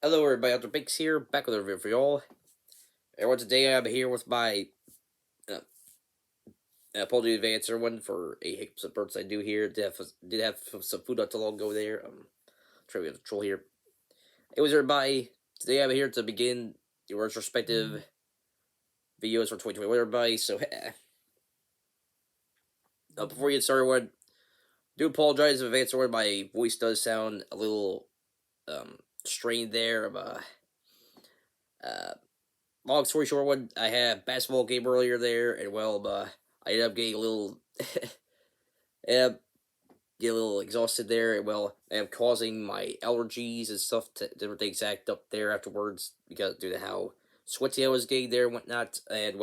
Hello everybody, Dr. Bix here, back with a review for y'all. Everyone, today I'm here with my uh, apology in advance, everyone, for a hiccups and burps I do here. Did have some food not too long ago there. Trying to get control here. Anyways, everybody, today I'm here to begin the retrospective videos for 2021, everybody. So, before we get started, everyone, do apologize in advance, everyone. My voice does sound a little strained there. Uh, Long story short, one I had a basketball game earlier there, and I ended up getting a little, get a little exhausted there, and I'm causing my allergies and stuff to different things act up there afterwards because due to how sweaty I was getting there and whatnot, and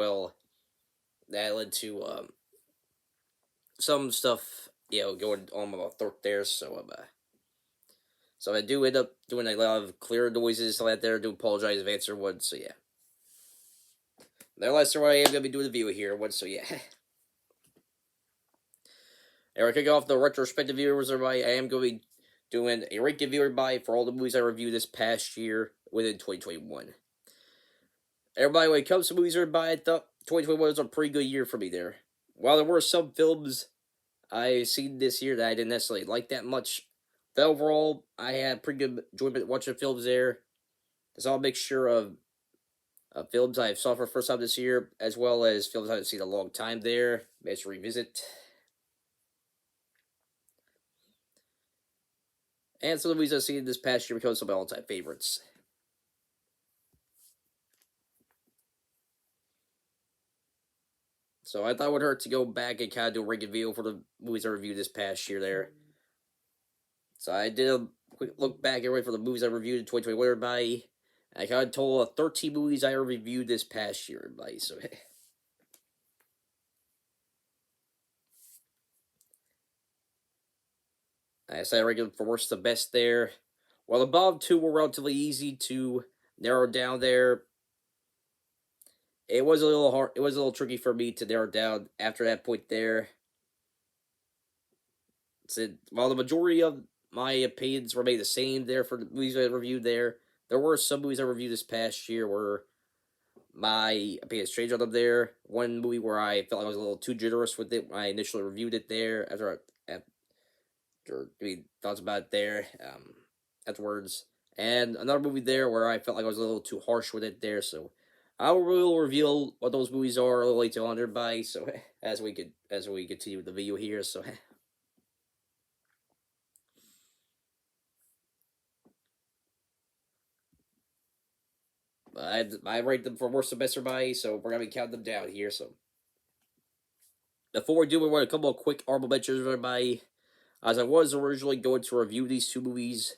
that led to some stuff going on my throat there. So I do end up doing a lot of clear noises so that there. I do apologize if answer one. So yeah. Nevertheless, I am gonna be doing the video here one. So yeah. And we're kicking off the retrospective viewers, everybody. I am going to be doing a ranking viewer by for all the movies I reviewed this past year within 2021. Everybody, when it comes to movies, everybody, I thought 2021 was a pretty good year for me there. While there were some films I seen this year that I didn't necessarily like that much, but overall, I had pretty good enjoyment watching films there. It's all a mixture of films I saw for the first time this year, as well as films I haven't seen in a long time there. Managed to revisit. And some of the movies I've seen this past year become some of my all-time favorites. So I thought it would hurt to go back and kind of do a ranking video for the movies I reviewed this past year there. So I did a quick look back everybody for the movies I reviewed in 2021, everybody. I kind of told 13 movies I reviewed this past year, everybody. So I said I ranked from worst to best there. While the bottom two were relatively easy to narrow down there, it was a little hard. It was a little tricky for me to narrow down after that point there. So while the majority of my opinions remain the same there for the movies I reviewed there were some movies I reviewed this past year where my opinions changed on them there. One movie where I felt like I was a little too generous with it when I initially reviewed it there after doing thoughts about it there afterwards. And another movie there where I felt like I was a little too harsh with it there, so I will reveal what those movies are a little later on, everybody. So as we continue with the video here, so I rate them from worst to best, everybody. So we're gonna be counting them down here. So before we do, we want a couple of quick honorable mentions, everybody. As I was originally going to review these two movies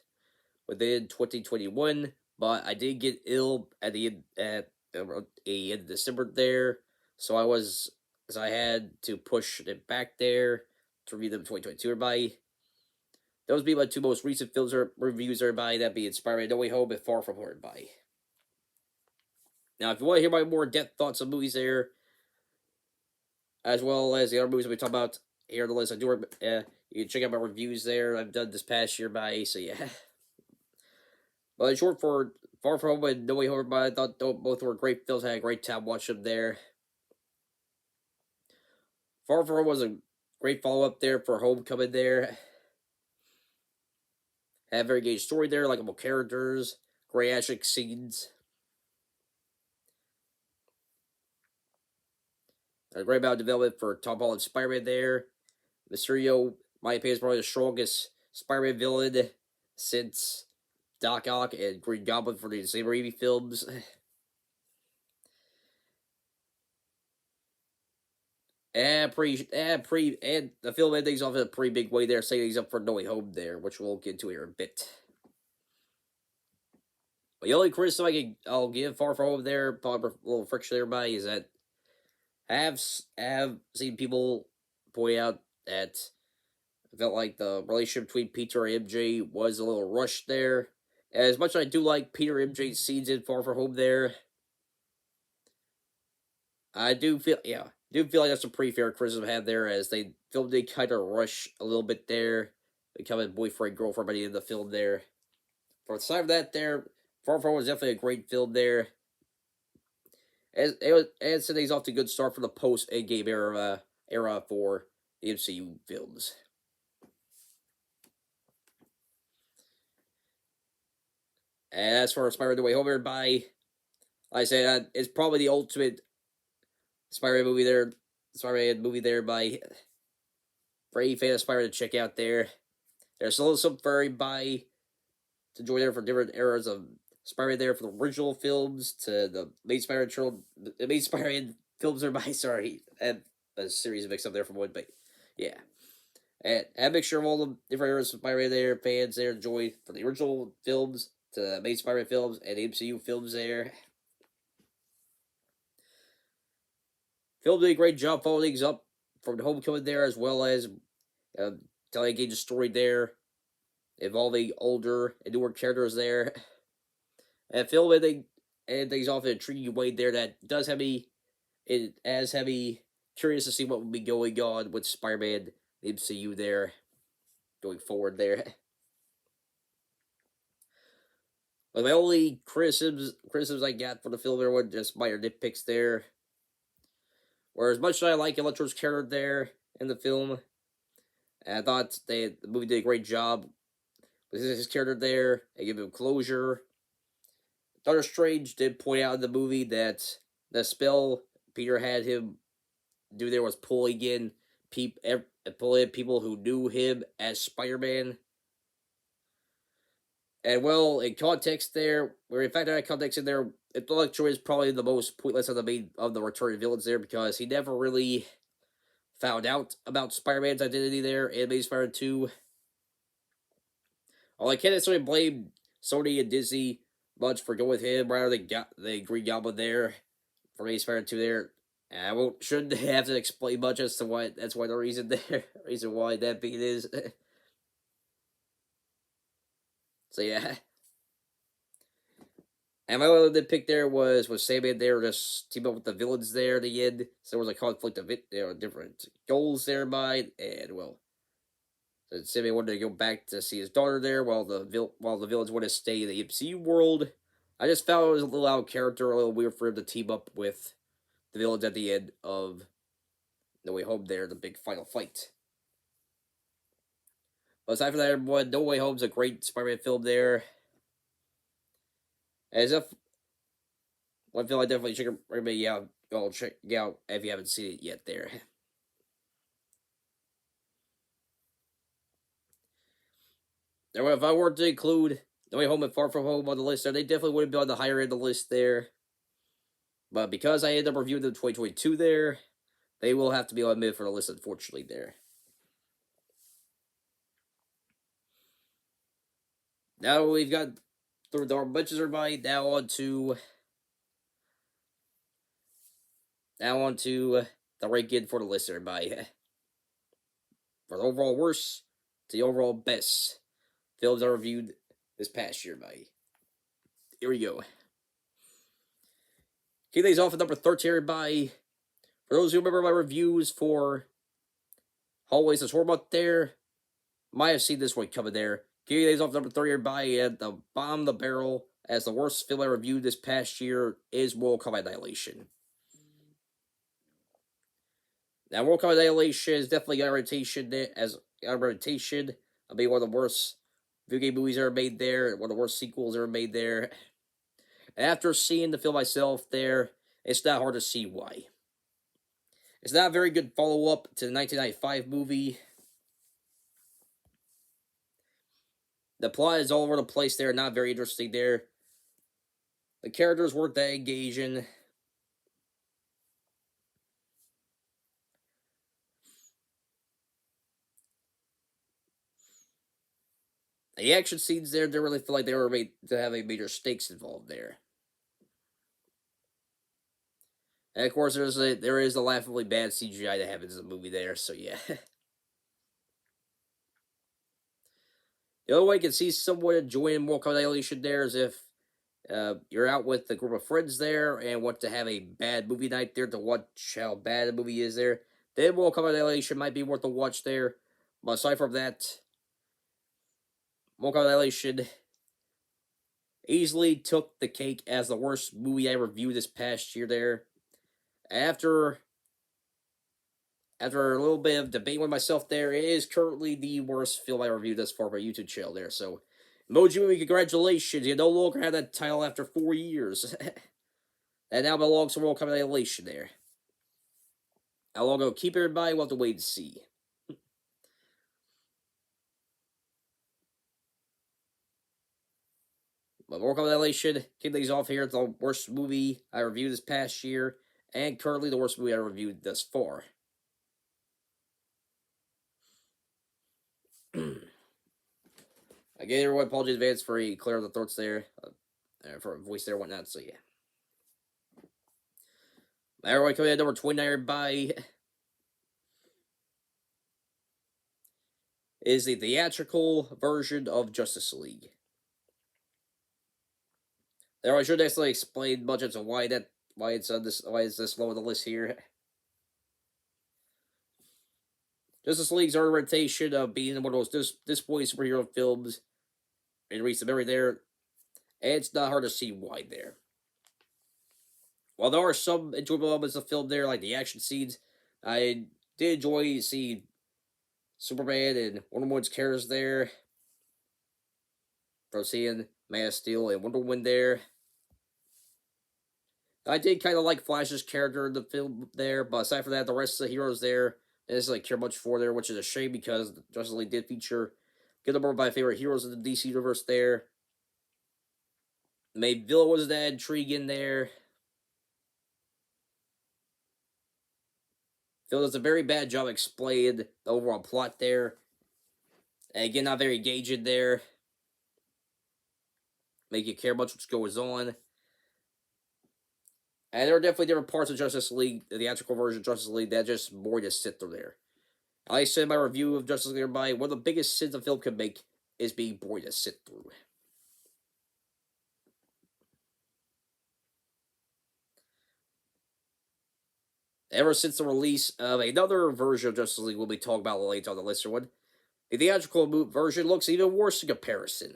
within 2021, but I did get ill at the end of December there, so I had to push it back there to review them in 2022, everybody. Those be my two most recent films or reviews, everybody. That being Spiderman No Way Home and Far From Home, everybody. Now, if you want to hear my more in-depth thoughts on movies there, as well as the other movies we talk about here on the list, you can check out my reviews there I've done this past year by, so yeah. But in short, for Far From Home and No Way Home, everybody, I thought both were great films. I had a great time watching them there. Far From Home was a great follow-up there for Homecoming there. Had a very engaged story there, likable characters, great action scenes. A great amount of development for Tom Holland Spider-Man there. Mysterio, my opinion, is probably the strongest Spider-Man villain since Doc Ock and Green Goblin for the Sam Raimi films. And the film endings off in a pretty big way there, setting things up for No Way Home there, which we'll get to here in a bit. But the only criticism I'll give Far From Home there, probably a little friction there by, is that I have seen people point out that I felt like the relationship between Peter and MJ was a little rushed there. As much as I do like Peter and MJ's scenes in Far From Home there, I do feel like that's a pretty fair criticism to have there, as they kind of rush a little bit there, becoming boyfriend girlfriend by the end of the film there. For the side of that there, Far From Home was definitely a great film there. And set things off to a good start for the post Endgame era for the MCU films. And as far as Spider-Man: No Way Home, everybody, like I said, it's probably the ultimate Spider-Man movie there. Spider-Man movie there by for any fan of Spider-Man to check out there. There's still some for everybody to join there for different eras of Spider-Man there from the original films to the main Spider-Man films are by sorry. I had a series of mix up there from one, but yeah. And a mixture of all the different eras of Spider-Man there, fans there enjoy from the original films to the main Spider-Man films and the MCU films there. Film did a great job following things up from the Homecoming there, as well as telling a story there, involving older and newer characters there. And film and things off in a intriguing way there that does have me curious to see what will be going on with Spider-Man, the MCU there, going forward there. But my only criticisms I got for the film there were just minor nitpicks there. Whereas much as I like Electro's character there in the film, and I thought the movie did a great job with his character there and give him closure. Doctor Strange did point out in the movie that the spell Peter had him do there was pulling in people who knew him as Spider-Man. And well, in context there, where in fact that context in there, Electro is probably the most pointless of the returning villains there because he never really found out about Spider-Man's identity there in Amazing Spider-Man 2. Well, I can't necessarily blame Sony and Disney much for going with him rather than the Green Goblin there for Amazing Spider-Man 2 there. And I shouldn't have to explain much as to why that's why the reason there reason why that being is. So yeah. And my other pick there was Sandman there, just team up with the villains there at the end. So there was a conflict of different goals there by, and well, so Sandman wanted to go back to see his daughter there, while the villains wanted to stay in the MCU world. I just found it was a little out of character, a little weird for him to team up with the villains at the end of No Way Home there, the big final fight. But aside from that, everyone, No Way Home's a great Spider-Man film there. As if one film I definitely should recommend you go check out if you haven't seen it yet there. Now, if I were to include No Way Home and Far From Home on the list there, they definitely would be on the higher end of the list there. But because I ended up reviewing them in 2022 there, they will have to be omitted for the list, unfortunately, there. Now we've got through the bunches of everybody, now on to the ranking for the list, everybody. For the overall worst to the overall best films I reviewed this past year, everybody. Here we go. Kick things off at number 13, everybody. For those who remember my reviews for Hallways of Horror Month there, might have seen this one coming there. Kicking things off number 3, everybody, at the bottom of the barrel as the worst film I reviewed this past year is Mortal Kombat Annihilation. Now, Mortal Kombat Annihilation is definitely got a reputation of being one of the worst video game movies ever made there, one of the worst sequels ever made there. And after seeing the film myself there, it's not hard to see why. It's not a very good follow-up to the 1995 movie. The plot is all over the place there, not very interesting there. The characters weren't that engaging. The action scenes there didn't really feel like they were made to have any major stakes involved there. And of course, there is the laughably bad CGI that happens in the movie there, so yeah. The only way I can see someone enjoying Mortal Kombat Annihilation there is if you're out with a group of friends there and want to have a bad movie night there to watch how bad the movie is there. Then Mortal Kombat Annihilation might be worth a watch there. But aside from that, Mortal Kombat Annihilation easily took the cake as the worst movie I reviewed this past year there. After after a little bit of debate with myself there, it is currently the worst film I reviewed thus far by YouTube channel there. So, Emoji Movie, congratulations. You no longer have that title after 4 years. That now belongs to World Cup Annihilation there. How long ago? Keep everybody, we'll have to wait and see. But World Cup Annihilation, kick things off here. It's the worst movie I reviewed this past year, and currently the worst movie I reviewed thus far. Again, everyone, apologies in advance for clear the throats there, for voice there and whatnot, so yeah. Everyone, coming in at number 29, everybody, is the theatrical version of Justice League. There, I should actually explain much as to why it's this low on the list here. Justice League's earned reputation of being one of those disappointing superhero films in recent memory there, and it's not hard to see why there. While there are some enjoyable elements of the film there, like the action scenes, I did enjoy seeing Superman and Wonder Woman's characters there. From seeing Man of Steel and Wonder Woman there. I did kind of like Flash's character in the film there, but aside from that, the rest of the heroes there, I didn't really care much for there, which is a shame because Justice League did feature a good number of my favorite heroes in the DC universe there. The main villain was that intriguing there. Phil does a very bad job explaining the overall plot there. And again, not very engaging there. Make you care much what's going on. And there are definitely different parts of Justice League, the theatrical version of Justice League, that just boring to sit through there. Like I said in my review of Justice League, everybody, one of the biggest sins a film can make is being boring to sit through. Ever since the release of another version of Justice League we'll be talking about later on the list, one, the theatrical version looks even worse in comparison.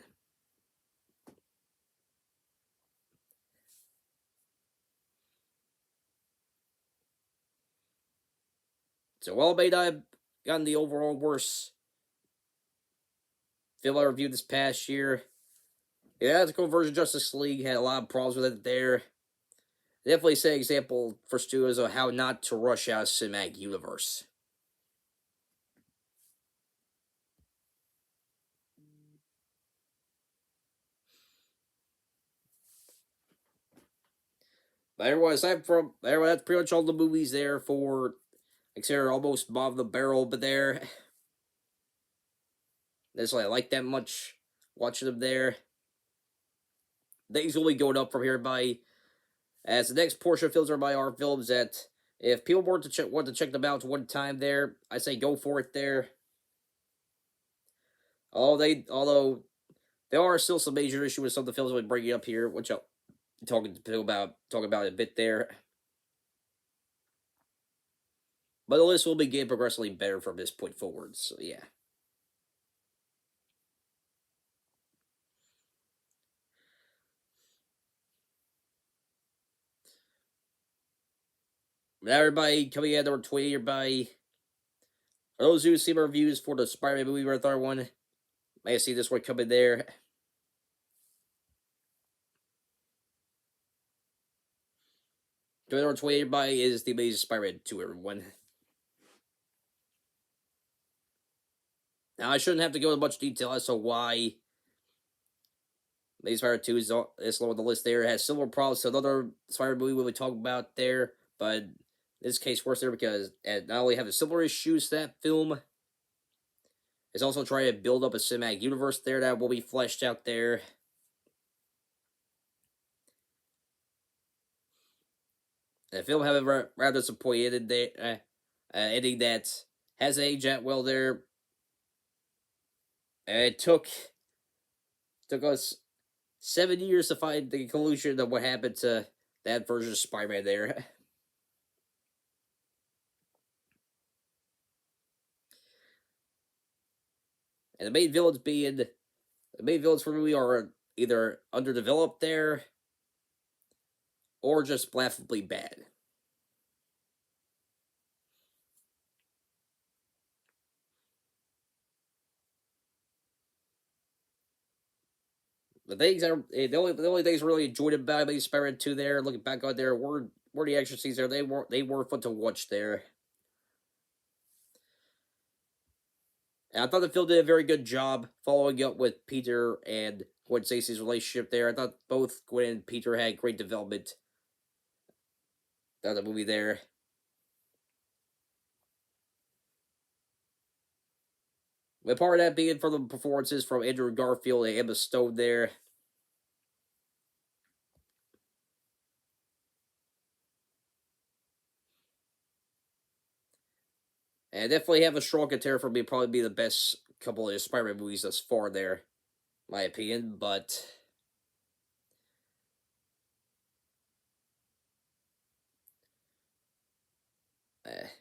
So while it may not have gotten the overall worst film I reviewed this past year, the theatrical version of Justice League had a lot of problems with it there. Definitely set an example for studios of how not to rush out a cinematic universe. But everyone, aside from everyone, that's pretty much all the movies there for consider almost bottom of the barrel, but there. That's why I like that much watching them there. Things will be going up from here by as the next portion of films are by our films that if people want to check them out one time there, I say go for it there. Although there are still some major issues with some of the films we're bringing up here, which I'll talking about a bit there. But the list will be getting progressively better from this point forward. So yeah. Now everybody coming in number 20, everybody. For those who see my reviews for the Spider-Man movie marathon one, may have seen this one coming there. Coming number 20, everybody, is the Amazing Spider-Man 2, everyone. Now I shouldn't have to go into much detail as to why Amazing Spider-Man 2 is low on the list there. It has similar problems to another Spider-Man movie we talk about there, but in this case worse there because it not only have the similar issues to that film, it's also trying to build up a cinematic universe there that will be fleshed out there. The film, however, rather disappointed there, ending that has aged that well there. It took us 7 years to find the conclusion of what happened to that version of Spider-Man there. And the main villains for the movie are either underdeveloped there or just laughably bad. The only things I really enjoyed about maybe Spider-Man 2 there, looking back on there, were the action scenes there. They were fun to watch there. And I thought the film did a very good job following up with Peter and Gwen Stacy's relationship there. I thought both Gwen and Peter had great development throughout the movie there. But part of that being from the performances from Andrew Garfield and Emma Stone there. And definitely have a strong contender for me, probably be the best couple of Spider-Man movies thus far there, my opinion. But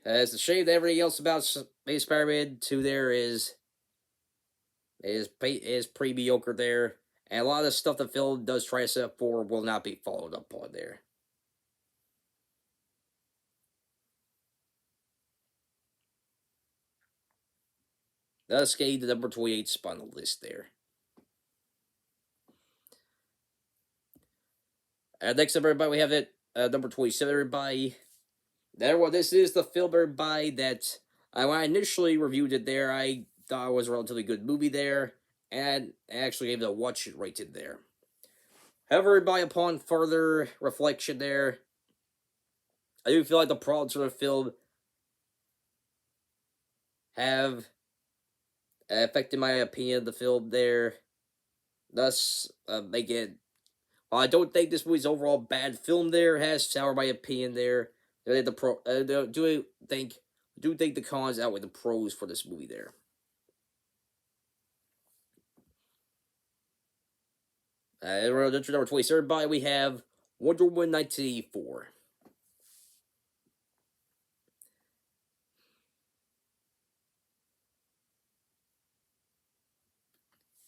it's a shame that everything else about Spider-Man 2 there is pretty mediocre there. And a lot of the stuff the film does try to set up for will not be followed up on there. Thus getting the number 28 spot on the list there. Next up, everybody, we have it number 27, everybody. Well, this is the film, everybody, that when I initially reviewed it there, I thought it was a relatively good movie there, and I actually gave it a watch it rated there. However, everybody, upon further reflection there, I do feel like the problems of the film have affected my opinion of the film there, thus make it. While I don't think this movie's overall bad film there, has soured my opinion there. I do think the cons outweigh the pros for this movie there. Number 27, everybody, we have Wonder Woman 1984.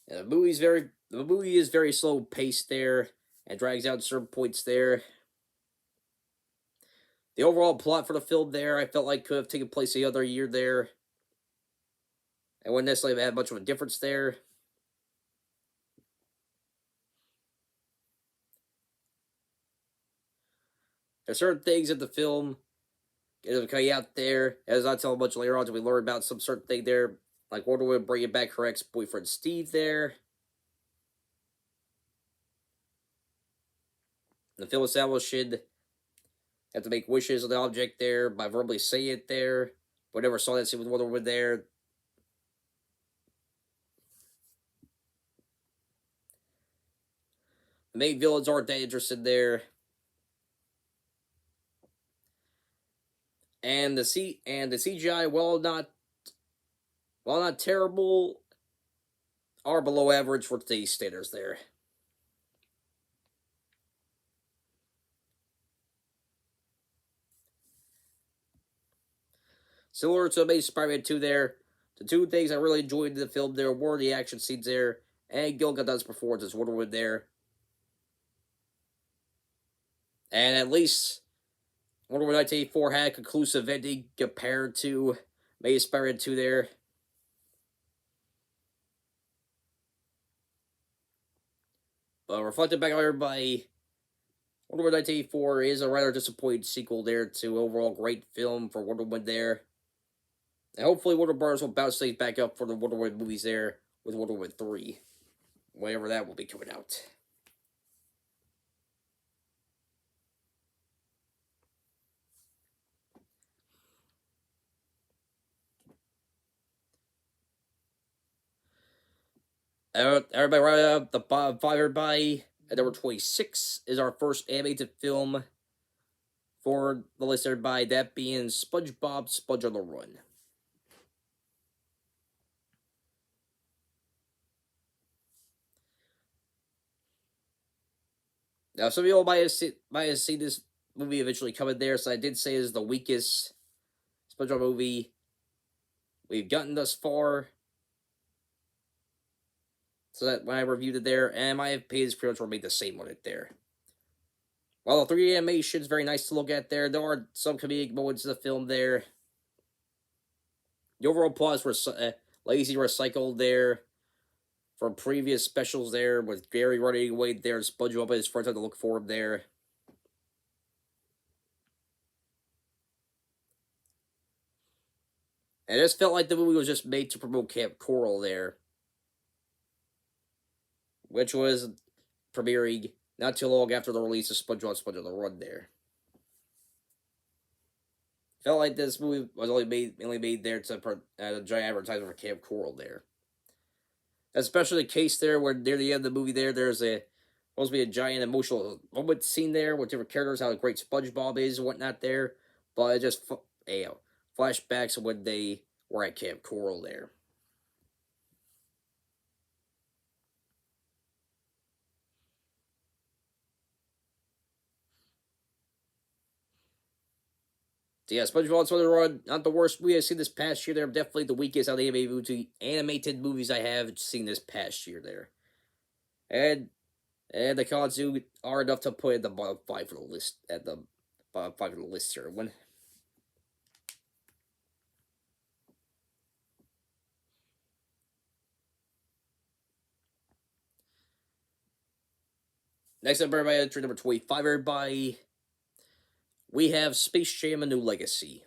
The movie is very slow paced there and drags out certain points there. The overall plot for the film there, I felt like could have taken place the other year there. I wouldn't necessarily have much of a difference there. There's certain things in the film coming out there, as I tell much later on, we learn about some certain thing there, like Wonder Woman bringing back her ex-boyfriend Steve there. The film establishing have to make wishes on the object there by verbally saying it there. We never saw that scene with Wonder Woman there. The main villains aren't that interested there. And the CGI, while not terrible, are below average for today's standards there. Similar to Amazing Spider-Man 2 there, the two things I really enjoyed in the film there were the action scenes there, and Gal Gadot's performance as Wonder Woman there. And at least Wonder Woman 1984 had a conclusive ending compared to Amazing Spider-Man 2 there. But reflecting back on everybody, Wonder Woman 1984 is a rather disappointing sequel there to overall great film for Wonder Woman there. And hopefully Warner Bros. Will bounce things back up for the Wonder Woman movies there with Wonder Woman 3. Whenever that will be coming out. Everybody, right up the bottom five, everybody. At number 26 is our first animated film for the list, everybody. That being SpongeBob Sponge on the Run. Now, some of you might have seen this movie eventually coming there, so I did say it is the weakest SpongeBob movie we've gotten thus far. So that when I reviewed it there, and my opinions pretty much remained the same on it there. While the 3D animation is very nice to look at there are some comedic moments in the film there. The overall plot was lazy recycled there from previous specials there, with Gary running away there, Spongebob and his friends had to look for him there. And it just felt like the movie was just made to promote Camp Coral there, which was premiering not too long after the release of SpongeBob SpongeBob the Run there. Felt like this movie was only made there to a giant advertisement for Camp Coral there. Especially the case there where near the end of the movie there's supposed to be a giant emotional moment scene there with different characters, how great SpongeBob is and whatnot there, but it just flashbacks of when they were at Camp Coral there. So yeah, SpongeBob SpongeBob the Run, not the worst movie I've seen this past year there, definitely the weakest out of the animated movies I have seen this past year there. And the Kanzu are enough to put in the bottom 5 for the list, at the bottom 5 of the list here. Next up, everybody, entry number 25, everybody. We have Space Jam: A New Legacy.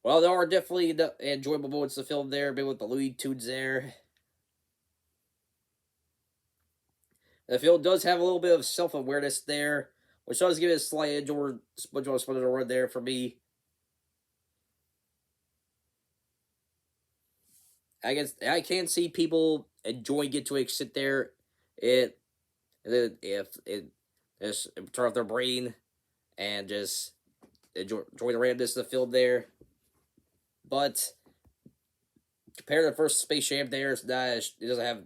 Well, there are definitely the enjoyable moments of the film there, maybe with the Looney Tunes there. The film does have a little bit of self-awareness there, which does give it a slight edge over SpongeBob SpongeBob Run there for me. I guess I can see people enjoying it to an extent there. If it just turn off their brain and just enjoy the randomness of the film there. But compared to the first Space Jam there, it doesn't have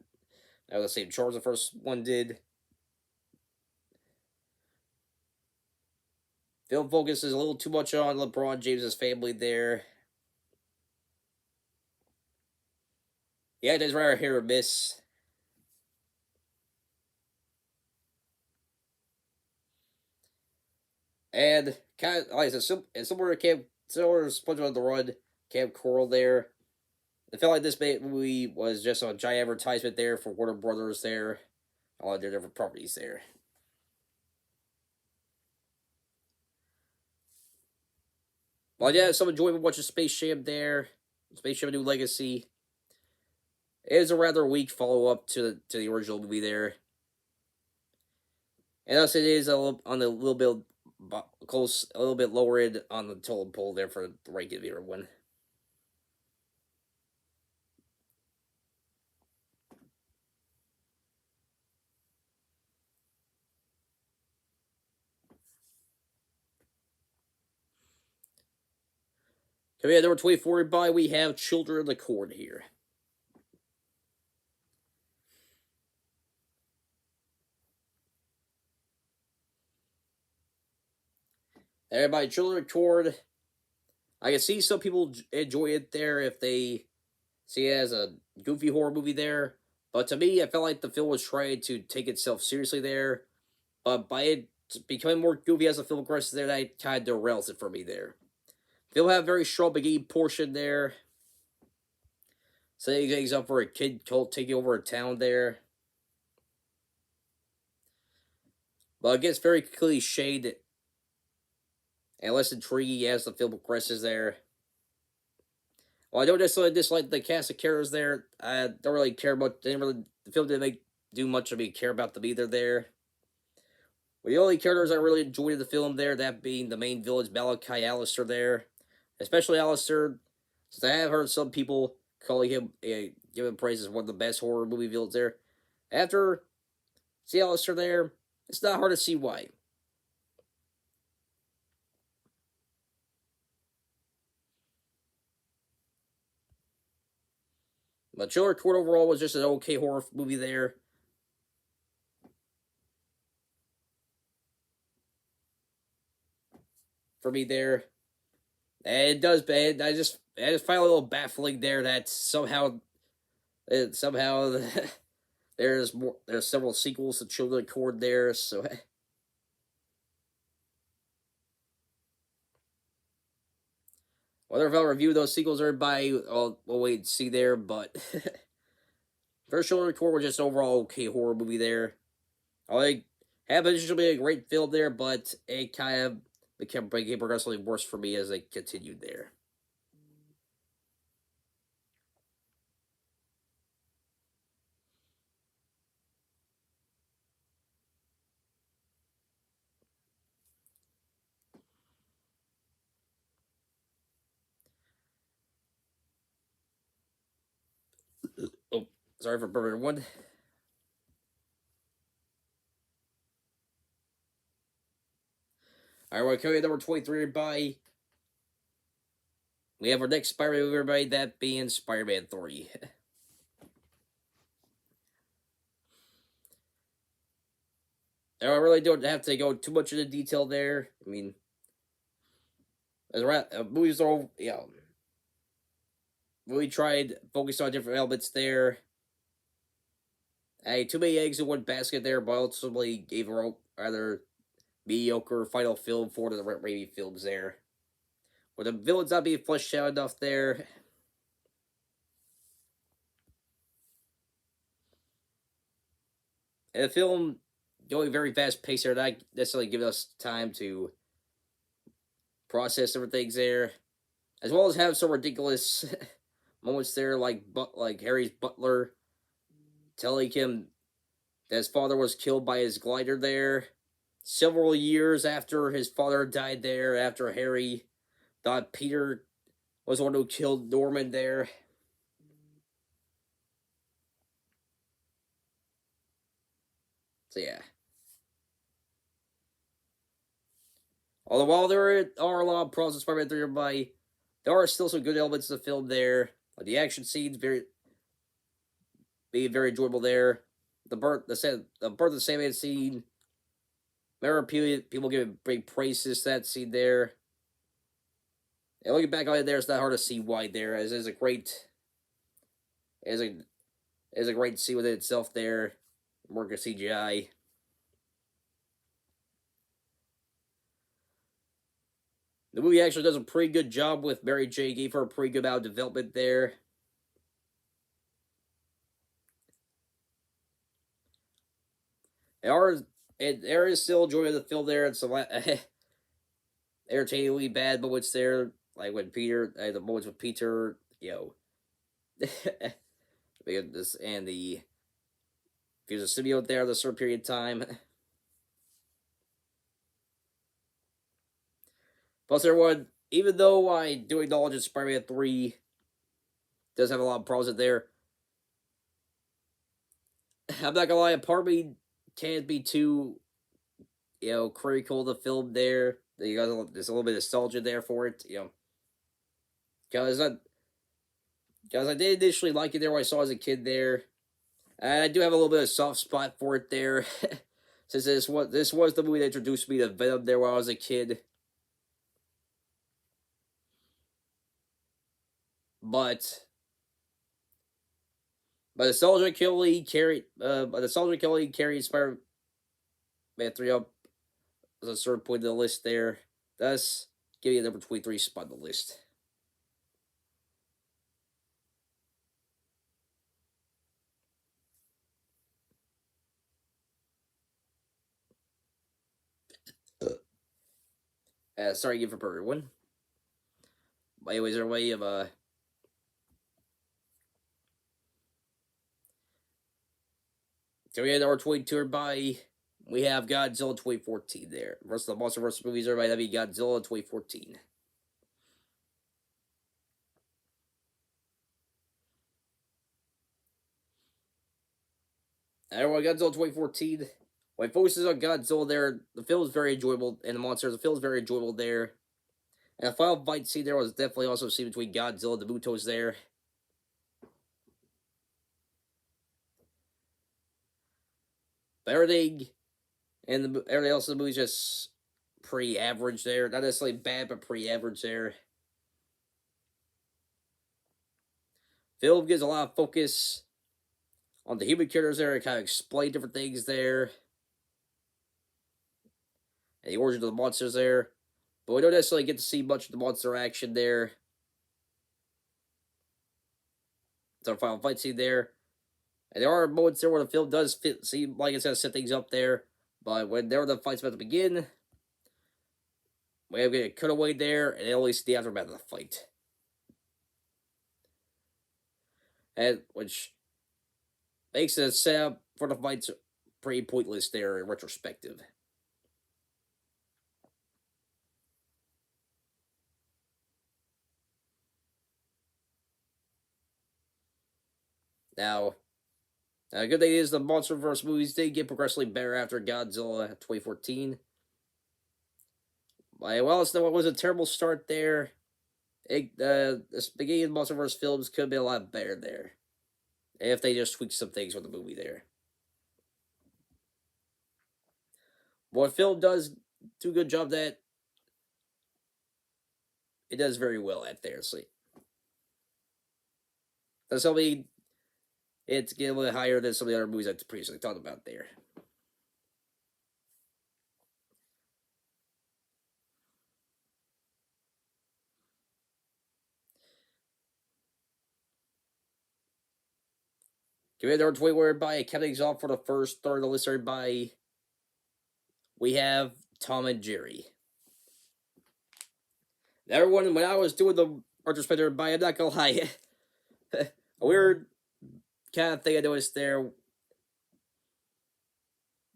the same charms the first one did. Film focuses a little too much on LeBron James's family there. Yeah, it is rather hit or miss. And kind of like I said, similar to SpongeBob the Run, Camp Coral there. I felt like this movie was just a giant advertisement there for Warner Brothers there, all their different properties there. But yeah, some enjoyment watching Space Jam there. Space Jam: A New Legacy. It is a rather weak follow up to the original movie there, and thus it is a little bit close, a little bit lower end on the total poll there for the regular one. Coming at number 24 by, we have Children of the Corn here. Everybody, Children of the Corn. I can see some people enjoy it there if they see it as a goofy horror movie there. But to me, I felt like the film was trying to take itself seriously there. But by it becoming more goofy as the film progresses there, that kind of derails it for me there. They'll have a very strong beginning portion there. Setting things up for a kid cult taking over a town there. But it gets very cliched and less intriguing as the film progresses there. Well, I don't necessarily dislike the cast of characters there. I don't really care about. The film didn't do much of me care about them either there. But the only characters I really enjoyed in the film there, that being the main villain, Malachi Alistair there. Especially Alistair, since I have heard some people calling him, giving praise as one of the best horror movie villains there. After see Alistair there, it's not hard to see why. But Children Court overall was just an okay horror movie there. for me there. And it does, man. I just find it a little baffling there that somehow somehow there's several sequels to Children of Corn there. So whether if I'll review those sequels or by, we'll wait and see there. But first Children of Corn was just overall okay horror movie there. I like have it should be a great film there, but it kind of became progressively worse for me as it continued there. Oh, sorry for burning one. All right, we're coming at number 23, everybody. We have our next Spider-Man movie, everybody, that being Spider-Man 3. Now, I really don't have to go too much into detail there. I mean, movies are all, really tried focused on different elements there. Too many eggs in one basket there, but ultimately gave a rather mediocre final film for the Raimi films there. With the villains not being fleshed out enough there. And the film going very fast paced there, not necessarily giving us time to process different things there. As well as have some ridiculous moments there, like Harry's butler telling him that his father was killed by his glider there. Several years after his father died there, after Harry thought Peter was the one who killed Norman there. So yeah. Although while there are a lot of problems with Spider-Man 3 by, there are still some good elements of the film there. Like the action scenes being very enjoyable there. The birth of the Sandman scene. Remember people giving big praises to that scene there. And looking back on it there, it's not hard to see why there, as is a great scene within itself there. Work of CGI. The movie actually does a pretty good job with Mary Jane, gave her a pretty good amount of development there. There is still joy of the film there, and some entertainingly bad moments there, like when the moments with Peter, this and the there's a symbiote there at a certain period of time. Plus, everyone, even though I do acknowledge that Spider-Man 3 does have a lot of problems in there, I'm not gonna lie, a part of me can't be too, critical of the film there. There's a little bit of nostalgia there for it, because I did initially like it there when I saw it as a kid there. And I do have a little bit of soft spot for it there, since this was the movie that introduced me to Venom there when I was a kid. But Nostalgia Kelly carried Spider-Man 3 up as a certain point of the list there. Thus, giving it number 23 spot on the list. Sorry again for Burger One. But anyways, our way of so we had our 22 by we have Godzilla 2014 there. Versus the Monster vs. movies, everybody, that'd be Godzilla 2014. Everyone, Godzilla 2014. When it focuses on Godzilla there, the film is very enjoyable, and the monsters, the film is very enjoyable there. And the final fight scene there was definitely also a scene between Godzilla and the Mutos there. But everything else in the movie is just pretty average there. Not necessarily bad, but pretty average there. Film gives a lot of focus on the human characters there and kind of explain different things there. And the origin of the monsters there. But we don't necessarily get to see much of the monster action there. It's our final fight scene there. And there are moments there where the film does seem like it's going to set things up there. But when there are the fights about to begin, we have a cutaway there, and only see the aftermath of the fight. And which makes the setup for the fights pretty pointless there in retrospective. Now, the good thing is the MonsterVerse movies did get progressively better after Godzilla 2014. Well, it was a terrible start there. The beginning of the MonsterVerse films could have been a lot better there if they just tweaked some things with the movie there. What film does do a good job that it does very well at there. So that's something it's getting a little higher than some of the other movies I previously talked about there. Commander 20 whereby Academy's off for the first third of the list by we have Tom and Jerry. Everyone, when I was doing the retrospective, I'm not gonna lie, a weird kind of thing I noticed there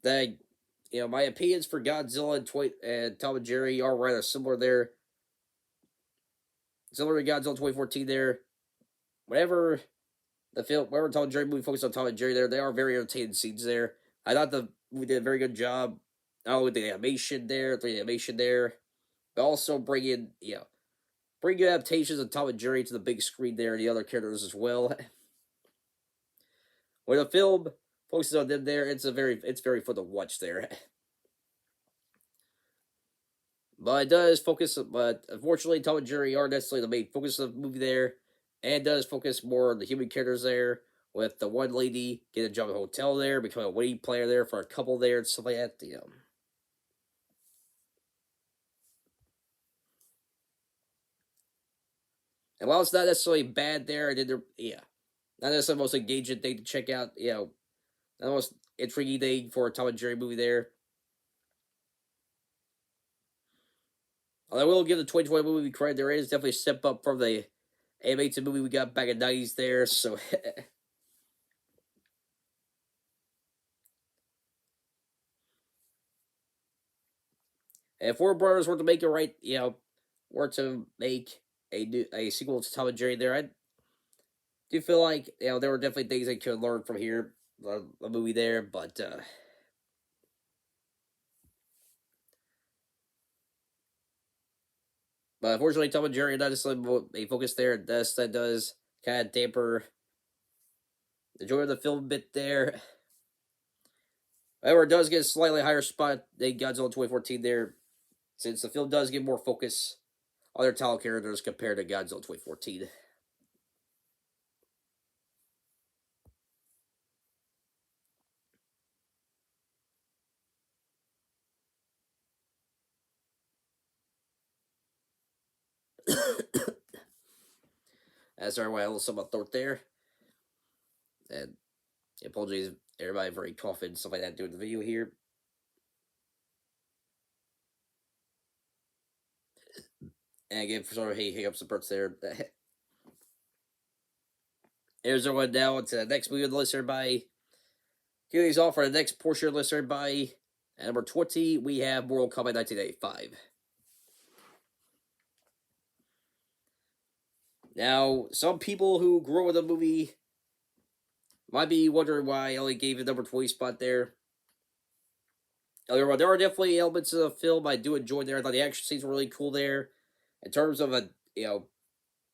that my opinions for Godzilla and Tom and Jerry are rather similar there. Similar to Godzilla 2014 there. Whenever Tom and Jerry movie focused on Tom and Jerry there, they are very entertaining scenes there. I thought we did a very good job, not only with the animation there, but also bring good adaptations of Tom and Jerry to the big screen there and the other characters as well. When the film focuses on them there, it's very fun to watch there. But it does focus, but unfortunately, Tom and Jerry aren't necessarily the main focus of the movie there, and it does focus more on the human characters there, with the one lady getting a job at a hotel there, becoming a wedding planner there for a couple there, and stuff like that. And while it's not necessarily bad there, not necessarily the most engaging thing to check out, not the most intriguing thing for a Tom and Jerry movie there. Although I will give the 2020 movie credit, there is definitely a step up from the animated movie we got back in the 90s there, so... And if Warner Brothers were to make it right, were to make a sequel to Tom and Jerry there, I do feel like, there were definitely things they could learn from here, the movie there, but, but unfortunately, Tom and Jerry not necessarily a focus there. That does kind of damper the joy of the film a bit there. However, it does get a slightly higher spot than Godzilla 2014 there, since the film does get more focus on their title characters compared to Godzilla 2014. Sorry, why I had a little something throat there. And apologies, everybody very coughing, stuff like that, doing the video here. And again, for some hiccups and parts there. Here's our one now to the next movie on the list, everybody. Getting these off for the next portion of the list, everybody. At number 20, we have Mortal Kombat 1985. Now, some people who grew up with the movie might be wondering why I only gave it number 20 spot there. There are definitely elements of the film I do enjoy there. I thought the action scenes were really cool there. In terms of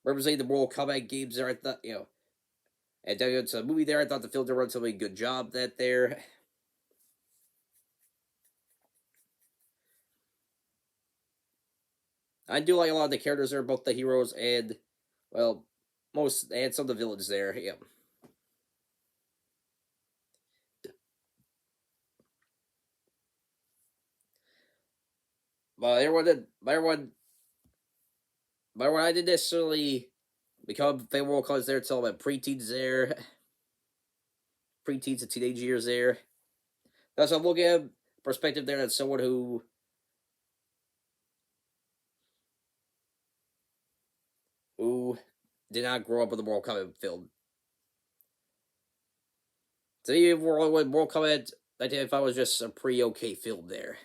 representing the Mortal Kombat games there, I thought, and it's a movie there, I thought the film did a relatively good job that there. I do like a lot of the characters there, both the heroes and, well, most and some of the villains there. Yeah, but everyone, I didn't necessarily become favorable because they're talking about preteens there, preteens and teenage years there. That's what I'm looking at perspective there. As someone who did not grow up with the Mortal Kombat film. To me, Mortal Kombat 1995 was just a pretty okay film there.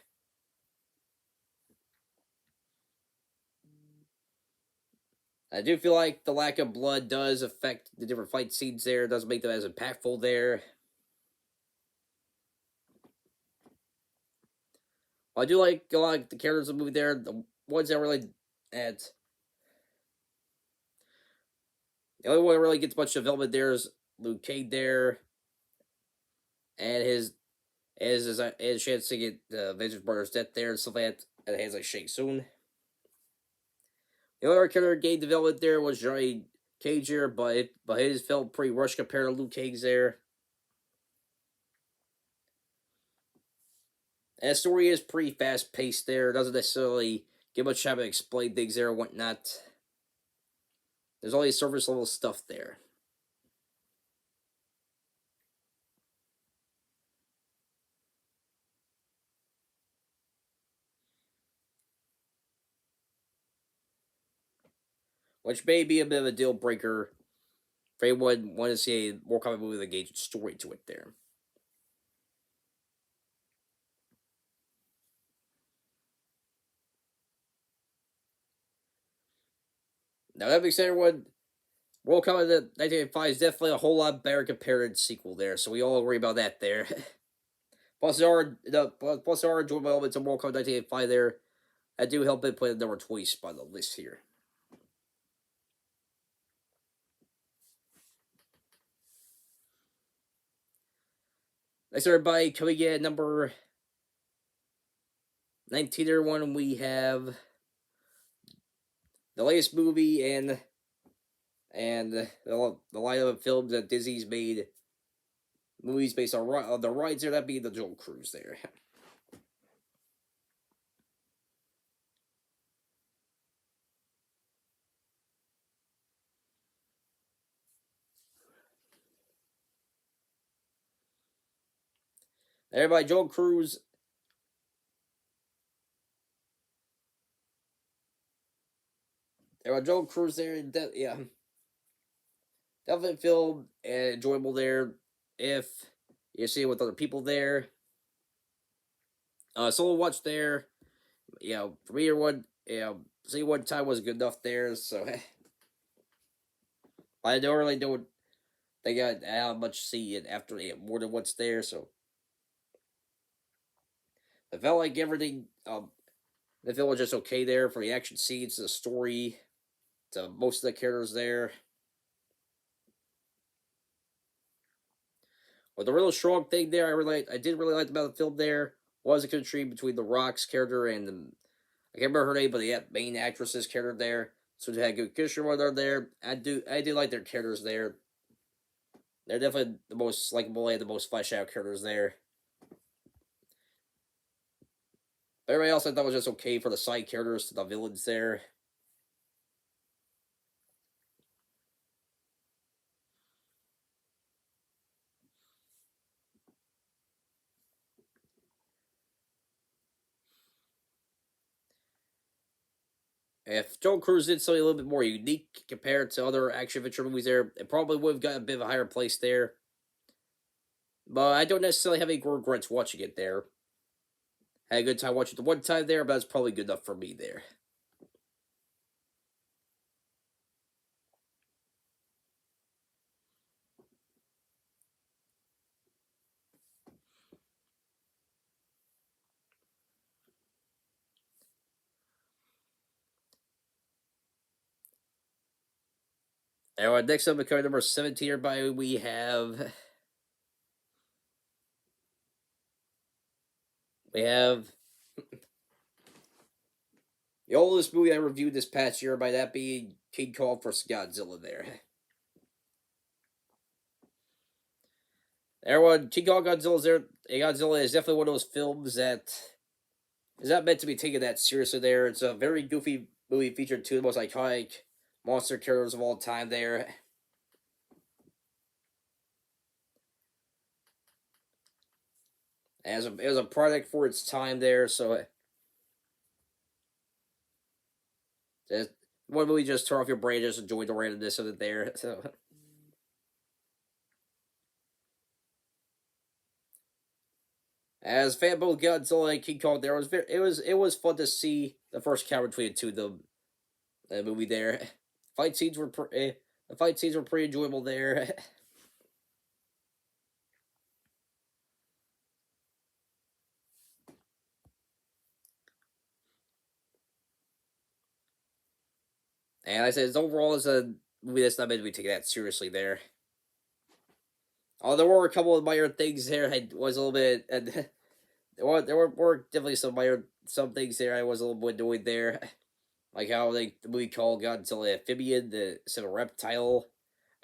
I do feel like the lack of blood does affect the different fight scenes there. It does make them as impactful there. I do like a lot of the characters in the movie there. The ones that really at the only one that really gets much development there is Luke Cage there, and his chance to get Vengeance Brother's death there and stuff like that. And has like Shang Tsung. The other character gained development there was Johnny Cage here, but his felt pretty rushed compared to Luke Cage there. And the story is pretty fast paced there. It doesn't necessarily give much time to explain things there and whatnot. There's only surface level stuff there. Which may be a bit of a deal breaker for anyone wanting to see a more common movie with a engaging story to it there. Now that being said, everyone, World Cup 1985 is definitely a whole lot better compared to the sequel there, so we all agree about that there. Plus there are enjoyable elements of World Cup 1985 there. I do help it put a number 20 spot on the list here. Next, everybody, coming in at number 19, everyone, we have the latest movie and the line of films that Disney's made movies based on the rides there. That being the Jungle Cruise there. Everybody, Jungle Cruise. Everybody, Jungle Cruise there. Yeah, definitely film and enjoyable there. If you see it with other people there, solo watch there. For me, everyone, see one time was good enough there. So I don't really know they got how much see it after more than once there. So I felt like everything. The film was just okay there for the action scenes, the story, to most of the characters there. But the real strong thing there, I did really like about the film there was the chemistry between the Rock's character and I can't remember her name, but the main actress's character there. So they had good chemistry when they're there. I do like their characters there. They're definitely the most likable and the most fleshed out characters there. But everybody else I thought was just okay for the side characters to the villains there. If Joe Cruise did something a little bit more unique compared to other action adventure movies there, it probably would have got a bit of a higher place there. But I don't necessarily have any regrets watching it there. Had a good time watching it the one time there, but that's probably good enough for me there. Anyway, next up, card number 17, everybody, we have The oldest movie I reviewed this past year, by that being King Kong vs. Godzilla there. Everyone, King Kong Godzilla's there. Godzilla is definitely one of those films that is not meant to be taken that seriously there. It's a very goofy movie featuring two of the most iconic monster characters of all time there. It was a product for its time there, so one movie just turn off your brain, just enjoy the randomness of it there. So as fan of both Godzilla and King Kong, there was it was fun to see the first counter between the two of them. The movie there, the fight scenes were pretty enjoyable there. And I said, overall, it's a movie that's not meant to be taken that seriously there. Oh, there were a couple of minor things there. I was a little bit. Were definitely some things there. I was a little bit annoyed there, like how the movie called Godzilla amphibian instead of reptile,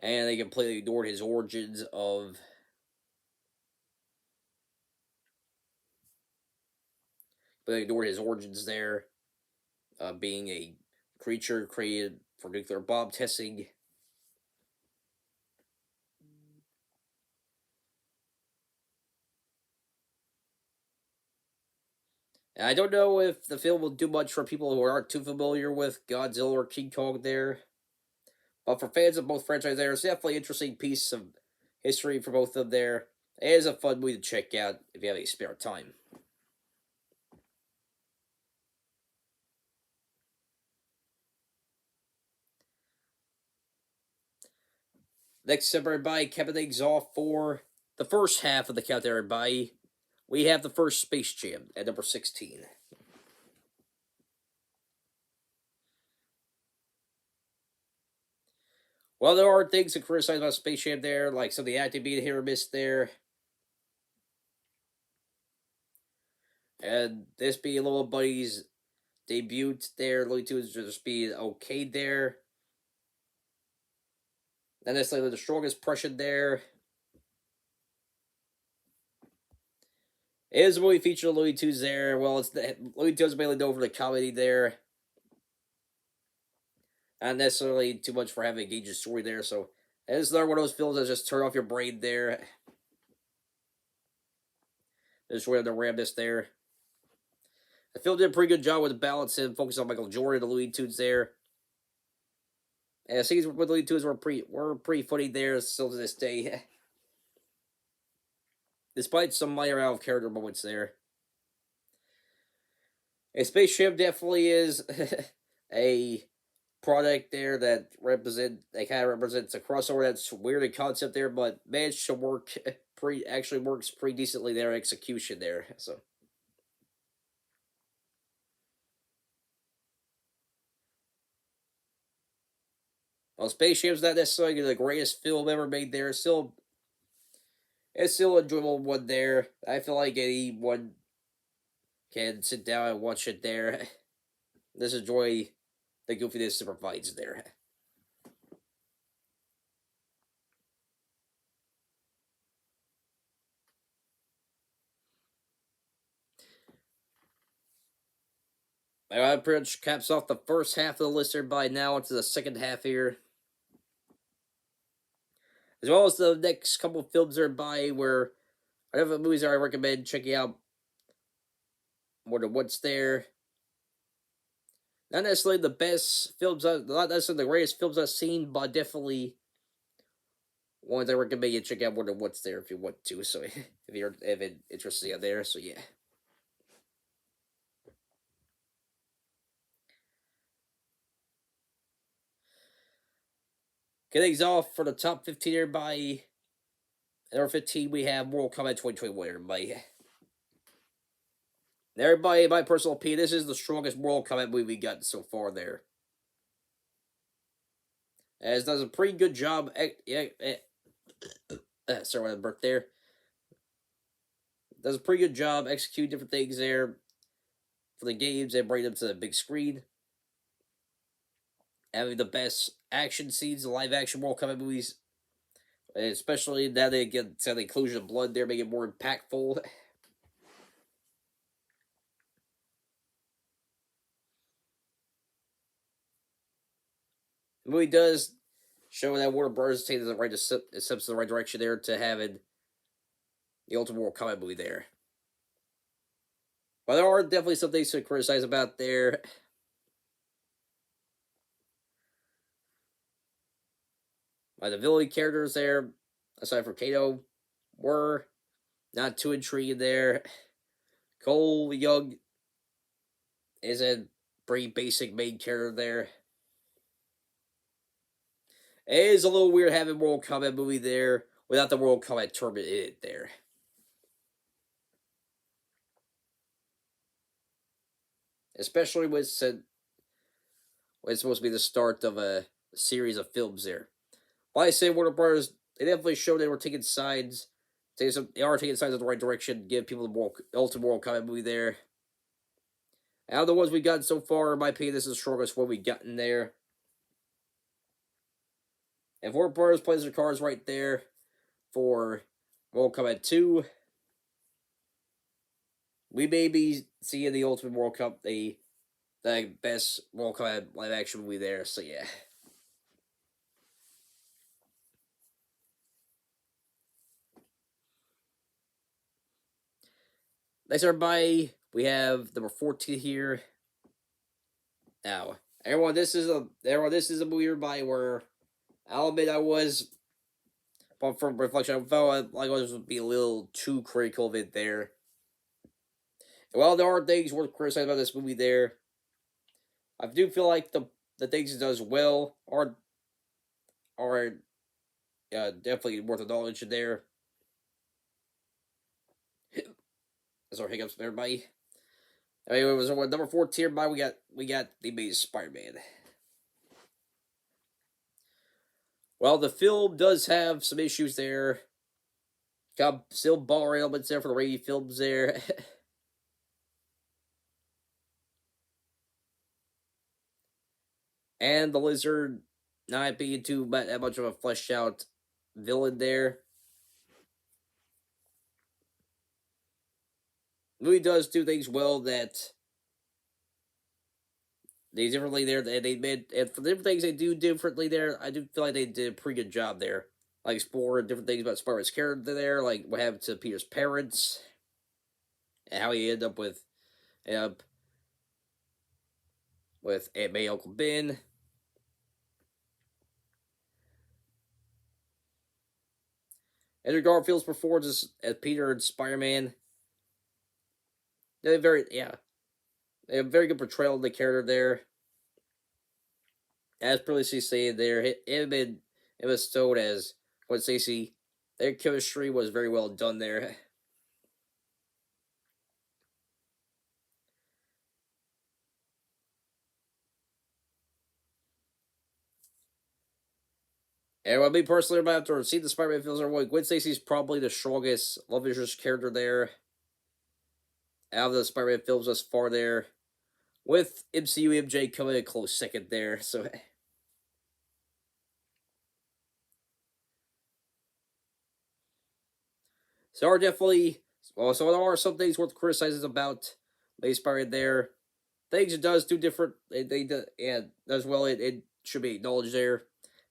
and they completely ignored his origins of. But they ignored his origins there, being a creature created for nuclear bomb testing. And I don't know if the film will do much for people who aren't too familiar with Godzilla or King Kong there. But for fans of both franchises there, it's definitely an interesting piece of history for both of them there. It is a fun movie to check out if you have any spare time. Next up, everybody, capping things off for the first half of the countdown, everybody. We have the first Space Jam at number 16. Well, there are things to criticize about Space Jam there, like some of the acting being hit or miss there. And this being Little Buddy's debut there, Looney Tunes just being okay there. Not necessarily the strongest impression there. It is a movie featuring Looney Tunes there. Well, it's the Looney Tunes mainly known for the comedy there. Not necessarily too much for having a engaging story there, so it's another one of those films that just turn off your brain there. Just really the ramness there. The film did a pretty good job with the balance and focus on Michael Jordan, the Looney Tunes there. And the scenes with Looney Tunes were pretty funny there still to this day. Despite some minor out of character moments there. And Space Jam definitely is a product there that kind of represents a crossover that's weird in concept there, but managed to works pretty decently there execution there. So while Space Jam's not necessarily the greatest film ever made there, it's still an enjoyable one there. I feel like anyone can sit down and watch it there. Just enjoy the goofiness it provides there. That pretty much caps off the first half of the list here by now into the second half here. As well as the next couple of films are by where I have movies that I recommend checking out more than once there. Not necessarily the best films, not necessarily the greatest films I've seen, but definitely ones I recommend you check out more than once there if you want to. So if you're interested in there, so yeah. Getting things off for the top 15 everybody. At number 15, we have Mortal Kombat 2021, everybody. Everybody, in my personal opinion, this is the strongest Mortal Kombat movie we got so far there. As does a pretty good job. Sorry, I burped there. Does a pretty good job executing different things there for the games and bring them to the big screen. having the best action scenes in live action Mortal Kombat movies, especially now they get the inclusion of blood there, make it more impactful. The movie does show that Warner Bros. Is taking the right steps in the right direction there to having the Ultimate Mortal Kombat movie there. But there are definitely some things to criticize about there. The villain characters there, aside from Kato, were not too intriguing there. Cole Young is a pretty basic main character there. It is a little weird having Mortal Kombat movie there without the Mortal Kombat tournament in it there. Especially when it's supposed to be the start of a series of films there. But I say Warner Brothers, they definitely showed they were taking sides. They are taking sides in the right direction, give people the ultimate Mortal Kombat movie there. Out of the ones we got so far, in my opinion, this is the strongest one we got in there. If Warner Brothers plays their cards right there for Mortal Kombat 2, we may be seeing the Ultimate Mortal Kombat, the best Mortal Kombat live action movie there, so yeah. Next, everybody, we have number 14 here. Now, everyone, this is a movie, everybody, where I'll admit I was, but from reflection, I felt like I was be a little too critical of it there. And while there are things worth criticizing about this movie there, I do feel like the things it does well are definitely worth acknowledging there. That's our hiccups, everybody. Anyway, it was number 14. By we got the Amazing Spider-Man. Well, the film does have some issues there. Got still bar elements there for the rainy films there. And the Lizard not being too that much of a fleshed out villain there. The movie does do things well that they differently there. They made, and for the different things they do differently there, I do feel like they did a pretty good job there. Like exploring different things about Spider-Man's character there, like what happened to Peter's parents, and how he ended up with Aunt May, Uncle Ben. Andrew Garfield's performance as Peter and Spider-Man. They have a very good portrayal of the character there. As previously stated there, it was stowed as Gwen Stacy. Their chemistry was very well done there. And well, me personally, after seeing the Spider-Man films, Gwen Stacy's probably the strongest love interest character there out of the Spider-Man films thus far there, with MCU MJ coming a close second there. So there are definitely so there are some things worth criticizing about Maze Spider-Man there. Things it does do different. They do, and as well it should be acknowledged there.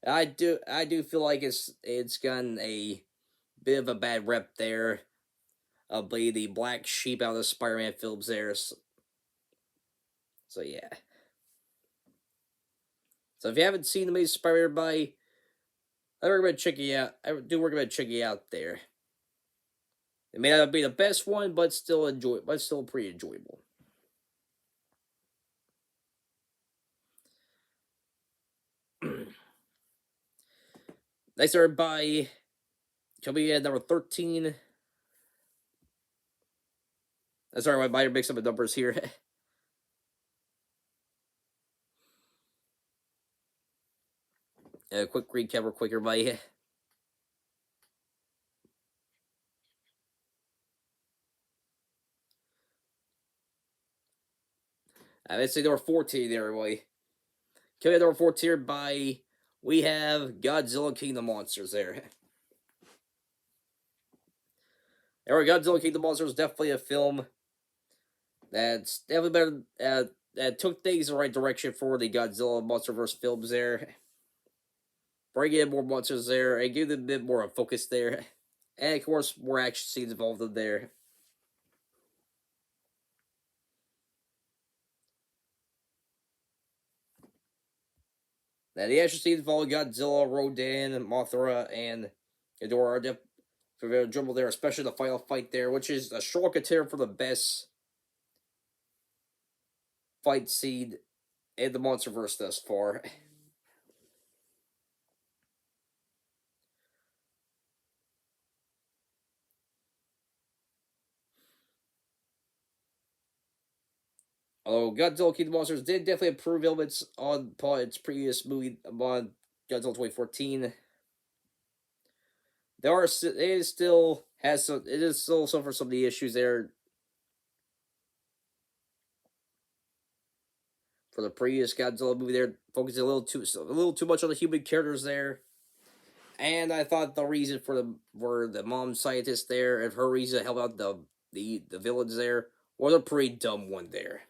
I do feel like it's gotten a bit of a bad rep there. Be the black sheep out of the Spider-Man films there. So yeah. So if you haven't seen the Amazing Spider-Man, everybody, I recommend checking it out. I do recommend checking it out there. It may not be the best one, but still pretty enjoyable. Next, everybody, coming in at number 13. Sorry, my mind mixed up the numbers here. Quick recap, real quick, everybody. Let's say number 14 there, everybody. Coming at number 14 by we have Godzilla King of the Monsters there. Godzilla King of the Monsters is definitely a film that's definitely better. That took things the right direction for the Godzilla MonsterVerse films there. Bringing in more monsters there and give them a bit more of focus there. And of course, more action scenes involved in there. Now, the action scenes involving Godzilla, Rodan, Mothra, and Ghidorah are very dribble there, especially the final fight there, which is a strong contender for the best fight scene in the MonsterVerse thus far. Although Godzilla King of the Monsters did definitely improve elements on its previous movie on Godzilla 2014. It is still suffer some of the issues there for the previous Godzilla movie. There focusing a little too much on the human characters there. And I thought the reason for the mom scientist there and her reason to help out the villains there was a pretty dumb one there.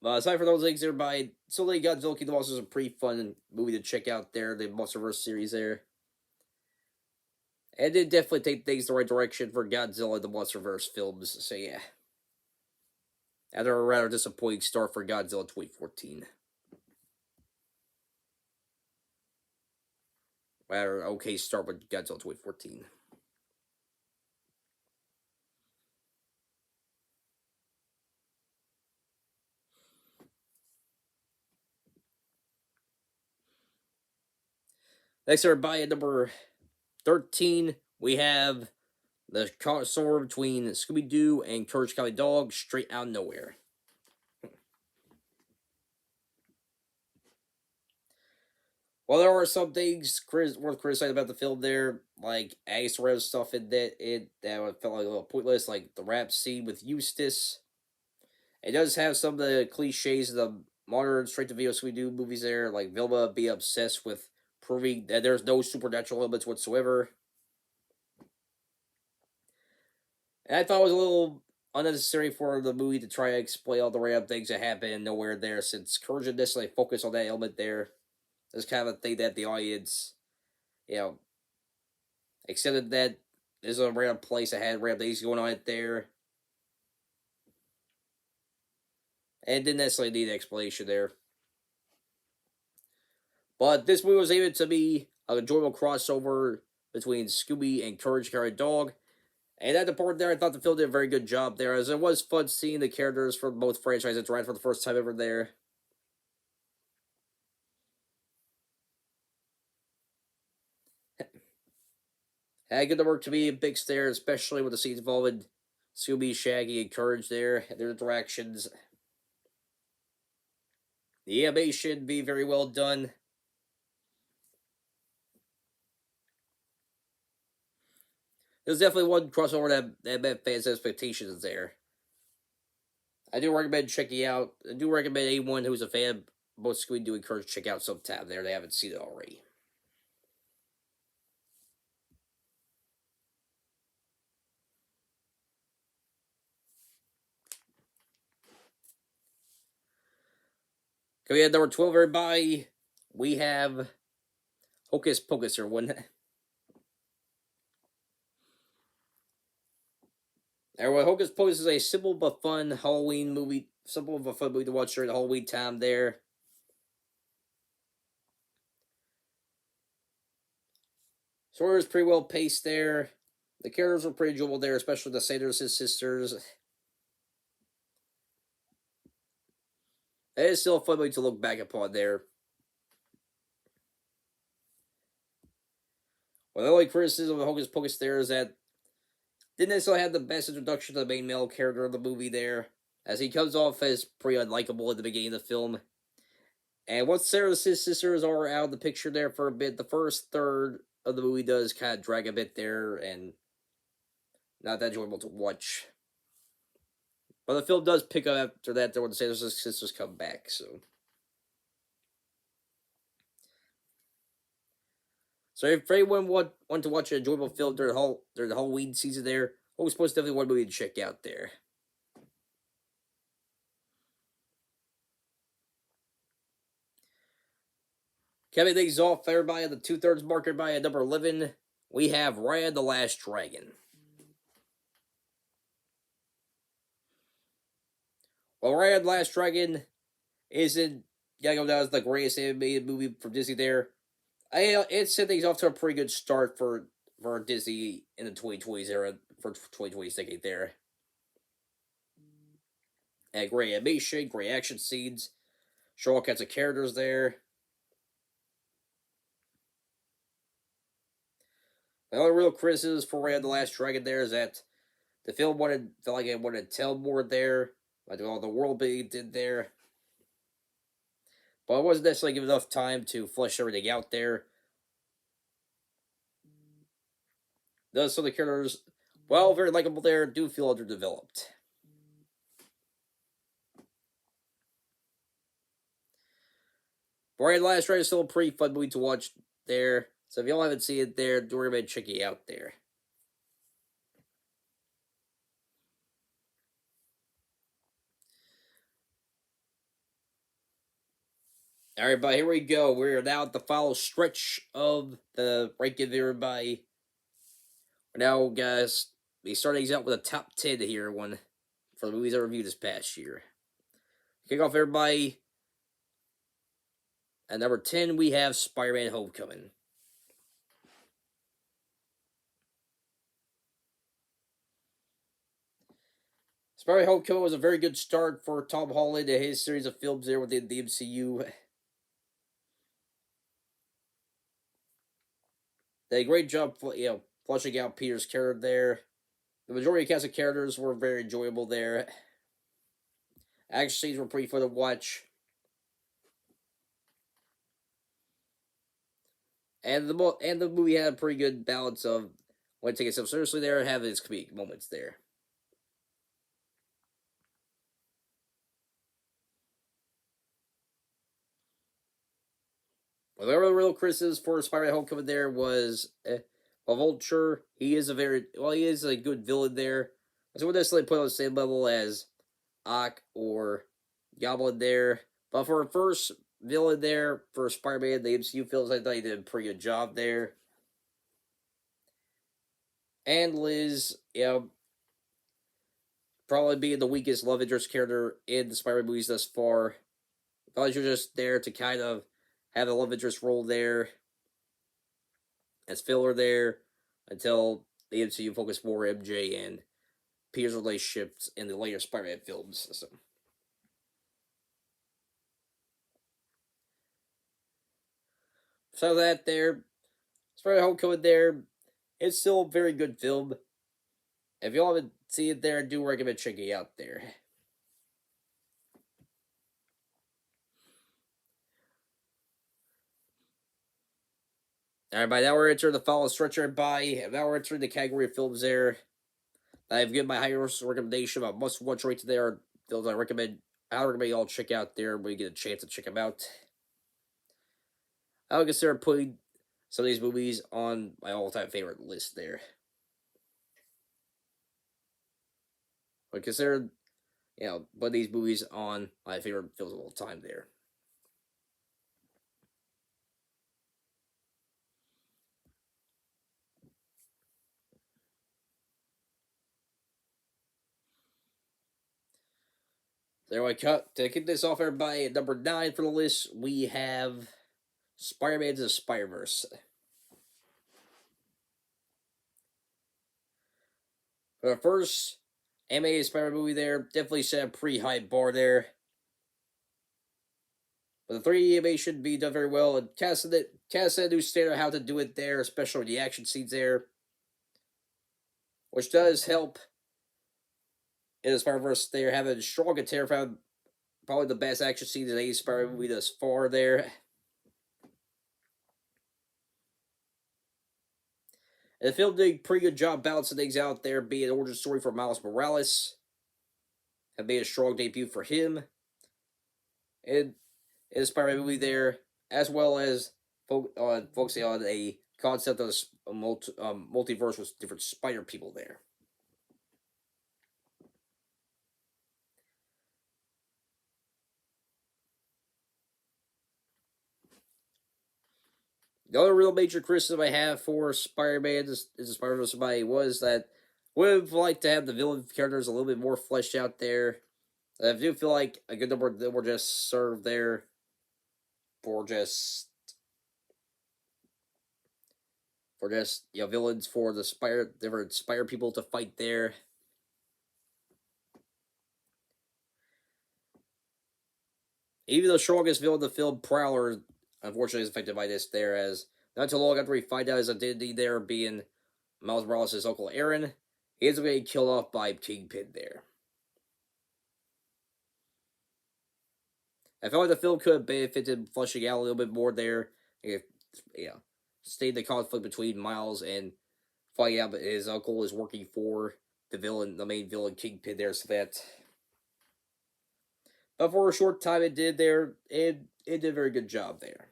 Aside from those things, everybody, so they Godzilla King of the Monsters is a pretty fun movie to check out there, the MonsterVerse series there. And it definitely take things the right direction for Godzilla and the MonsterVerse films, so yeah. After a rather disappointing start for Godzilla 2014. Rather okay start with Godzilla 2014. Next, everybody, at number 13, we have the crossover between Scooby-Doo and Courage Cowardly Dog, straight out of nowhere. Well, there are some things worth criticizing about the film there, like Ace Rev stuff in that felt like a little pointless, like the rap scene with Eustace. It does have some of the cliches of the modern straight-to-video Scooby-Doo movies there, like Vilma being obsessed with proving that there's no supernatural elements whatsoever. And I thought it was a little unnecessary for the movie to try to explain all the random things that happen nowhere there, since Courage didn't necessarily focus on that element there. It's kind of a thing that the audience, you know, accepted that there's a random place that had random things going on there. And didn't necessarily need an explanation there. But this movie was able to be a enjoyable crossover between Scooby and Courage Cowardly Dog. And that department there, I thought the film did a very good job there, as it was fun seeing the characters from both franchises interact for the first time ever there. Had good work to be a big stare, especially with the scenes involving Scooby, Shaggy, and Courage there, and their interactions. The animation be very well done. There's definitely one crossover that met fans' expectations there. I do recommend checking out. I do recommend anyone who's a fan of both Scooby-Doo and Courage check out sometime there. They haven't seen it already. Coming in at number 12, everybody, we have Hocus Pocus, or one. Everyone, Hocus Pocus is a simple but fun Halloween movie. Simple but fun movie to watch during the Halloween time there. Story was pretty well paced there. The characters were pretty enjoyable there, especially the Sanderson sisters. It is still a fun movie to look back upon there. Well, the only criticism of Hocus Pocus there is that didn't necessarily have the best introduction to the main male character of the movie there, as he comes off as pretty unlikable at the beginning of the film. And once Sarah's sisters are out of the picture there for a bit, the first third of the movie does kind of drag a bit there, and not that enjoyable to watch. But the film does pick up after that. When the Sinister Sisters come back, so if anyone want to watch an enjoyable film during the Halloween season, there, Hocus Pocus definitely one movie to check out there. Capping things off, everybody, at the 2/3 mark, everybody, at number 11, we have Raya the Last Dragon. Well, Raya the Last Dragon isn't gotta go down as the greatest animated movie from Disney there. It set things off to a pretty good start for Disney in the 2020s era, for 2020s decade there. And great animation, great action scenes, show all kinds of characters there. The only real criticism for Raya the Last Dragon there is that the film felt like it wanted to tell more there, like all the world building did there. But it wasn't necessarily given enough time to flesh everything out there. Thus, some of the characters, while very likable there, do feel underdeveloped. Raya the Last Dragon is still a pretty fun movie to watch there. So if y'all haven't seen it there, do recommend checking it out there. All right, but here we go. We're now at the final stretch of the ranking of everybody. Now, guys, we start these out with a top 10 here, one for the movies I reviewed this past year. Kick off everybody. At number 10, we have Spider-Man Homecoming. Spider-Man Homecoming was a very good start for Tom Holland and his series of films there within the MCU. They did a great job, fleshing out Peter's character there. The majority of the cast of characters were very enjoyable there. Action scenes were pretty fun to watch. And the movie had a pretty good balance of when taking itself seriously there and having its comedic moments there. Well, the real criticism for Spider-Man Homecoming there was Vulture. He is a good villain there. So I wouldn't necessarily put on the same level as Ock or Goblin there. But for a first villain there for Spider-Man, the MCU feels I thought he did a pretty good job there. And Liz, probably being the weakest love interest character in the Spider-Man movies thus far. Probably she was just there to kind of have a love interest role there as filler there until the MCU focused more on MJ and Peter's relationships in the later Spider-Man films. So that there, Spider-Man Homecoming there, it's still a very good film. If y'all haven't seen it there, I do recommend checking it out there. Alright, by now we're entering the final stretch by. Now we're entering the category of films there. I've given my highest recommendation about must-watch rates there. Films I recommend y'all check out there when you get a chance to check them out. I would consider putting some of these movies on my all-time favorite list there. I would consider, put these movies on my favorite films of all time there. There we cut. To kick this off, everybody, at number 9 for the list, we have Spider-Man the Spider-Verse. For the first animated Spider-Man movie there, definitely set a pretty high bar there. But the 3D animation being done very well, and cast a new standard how to do it there, especially the action scenes there, which does help in the Spider-Verse there, having strong and terrifying, probably the best action scenes in any Spider-Man movie thus far there. And the film did a pretty good job balancing things out there, being an origin story for Miles Morales. have made a strong debut for him in the Spider-Man movie there, as well as focusing on a concept of a multiverse with different spider people there. The other real major criticism I have for Spider-Man is the Spider-Man somebody was that would have liked to have the villain characters a little bit more fleshed out there. I do feel like a good number of them were just served there for just villains for the different spider people to fight there. Even the strongest villain in the film, Prowler, unfortunately is affected by this there, as not too long after we find out his identity there being Miles Morales' Uncle Aaron, he ends up getting killed off by Kingpin there. I felt like the film could have benefited fleshing out a little bit more there. If, stayed the conflict between Miles and finding out that his uncle is working for the main villain Kingpin there, so that. But for a short time, it did a very good job there.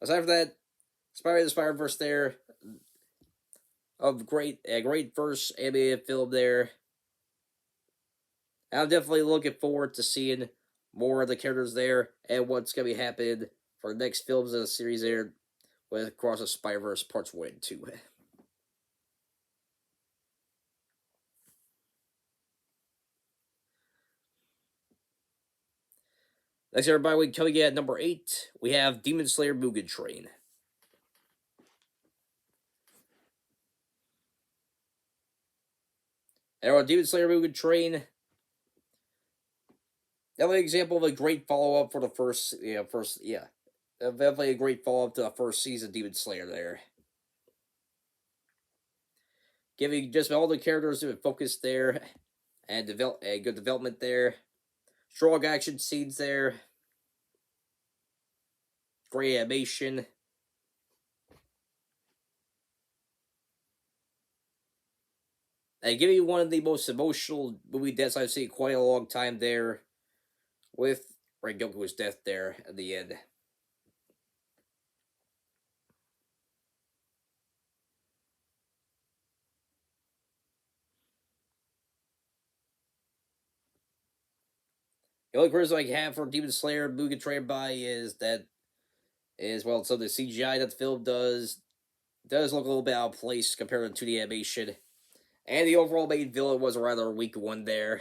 Aside from that, Spider-Man the Spider-Verse there, a great first animated film there. I'm definitely looking forward to seeing more of the characters there and what's going to be happening for the next films in the series there with Across the Spider-Verse Parts 1 and 2. Next, everybody, coming in at number 8, we have Demon Slayer Mugen Train. And on Demon Slayer Mugen Train, definitely an example of a great follow-up for the definitely a great follow-up to the first season of Demon Slayer there. Giving just all the characters a focus there, and good development there. Strong action scenes there. Great animation. And giving you one of the most emotional movie deaths I've seen in quite a long time there, with Rengoku's death there at the end. The only criticism I have for Demon Slayer Mugen Train by is some of the CGI that the film does look a little bit out of place compared to 2D animation. And the overall main villain was a rather weak one there.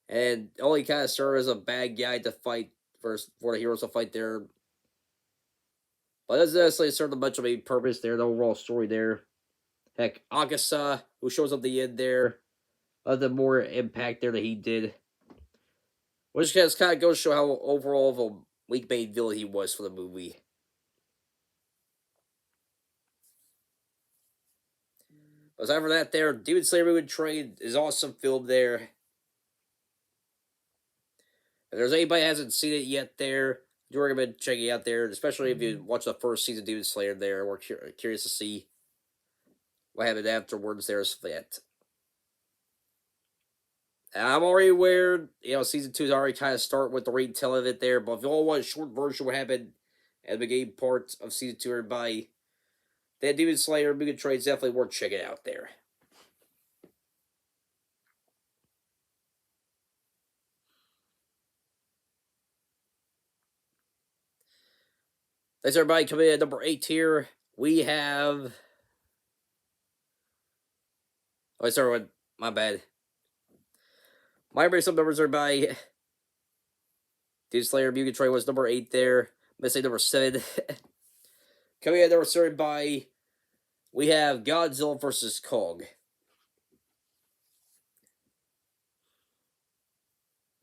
And only kind of served as a bad guy to fight for the heroes to fight there. But doesn't necessarily serve much of a purpose there, the overall story there. Heck, Agasa, who shows up at the end there, the more impact there that he did. Which just kind of goes to show how overall of a weak made villain he was for the movie. But aside from that there, Demon Slayer Mugen Train is awesome film there. If there's anybody that hasn't seen it yet there, do recommend checking it out there, especially if you watch the first season of Demon Slayer there. We're curious to see what happened afterwards there is that. I'm already aware, season 2 is already kind of start with the retell of it there, but if you all want a short version of what happened at the beginning part of season 2, everybody, that Demon Slayer Mugen Train is definitely worth checking out there. Thanks everybody coming in at number 8 here. We have. Oh, sorry, my bad. My bring some numbers, everybody. Demon Slayer Mugen Train was number 8 there. Missing number 7. Coming in at number 7 by. We have Godzilla vs. Kong.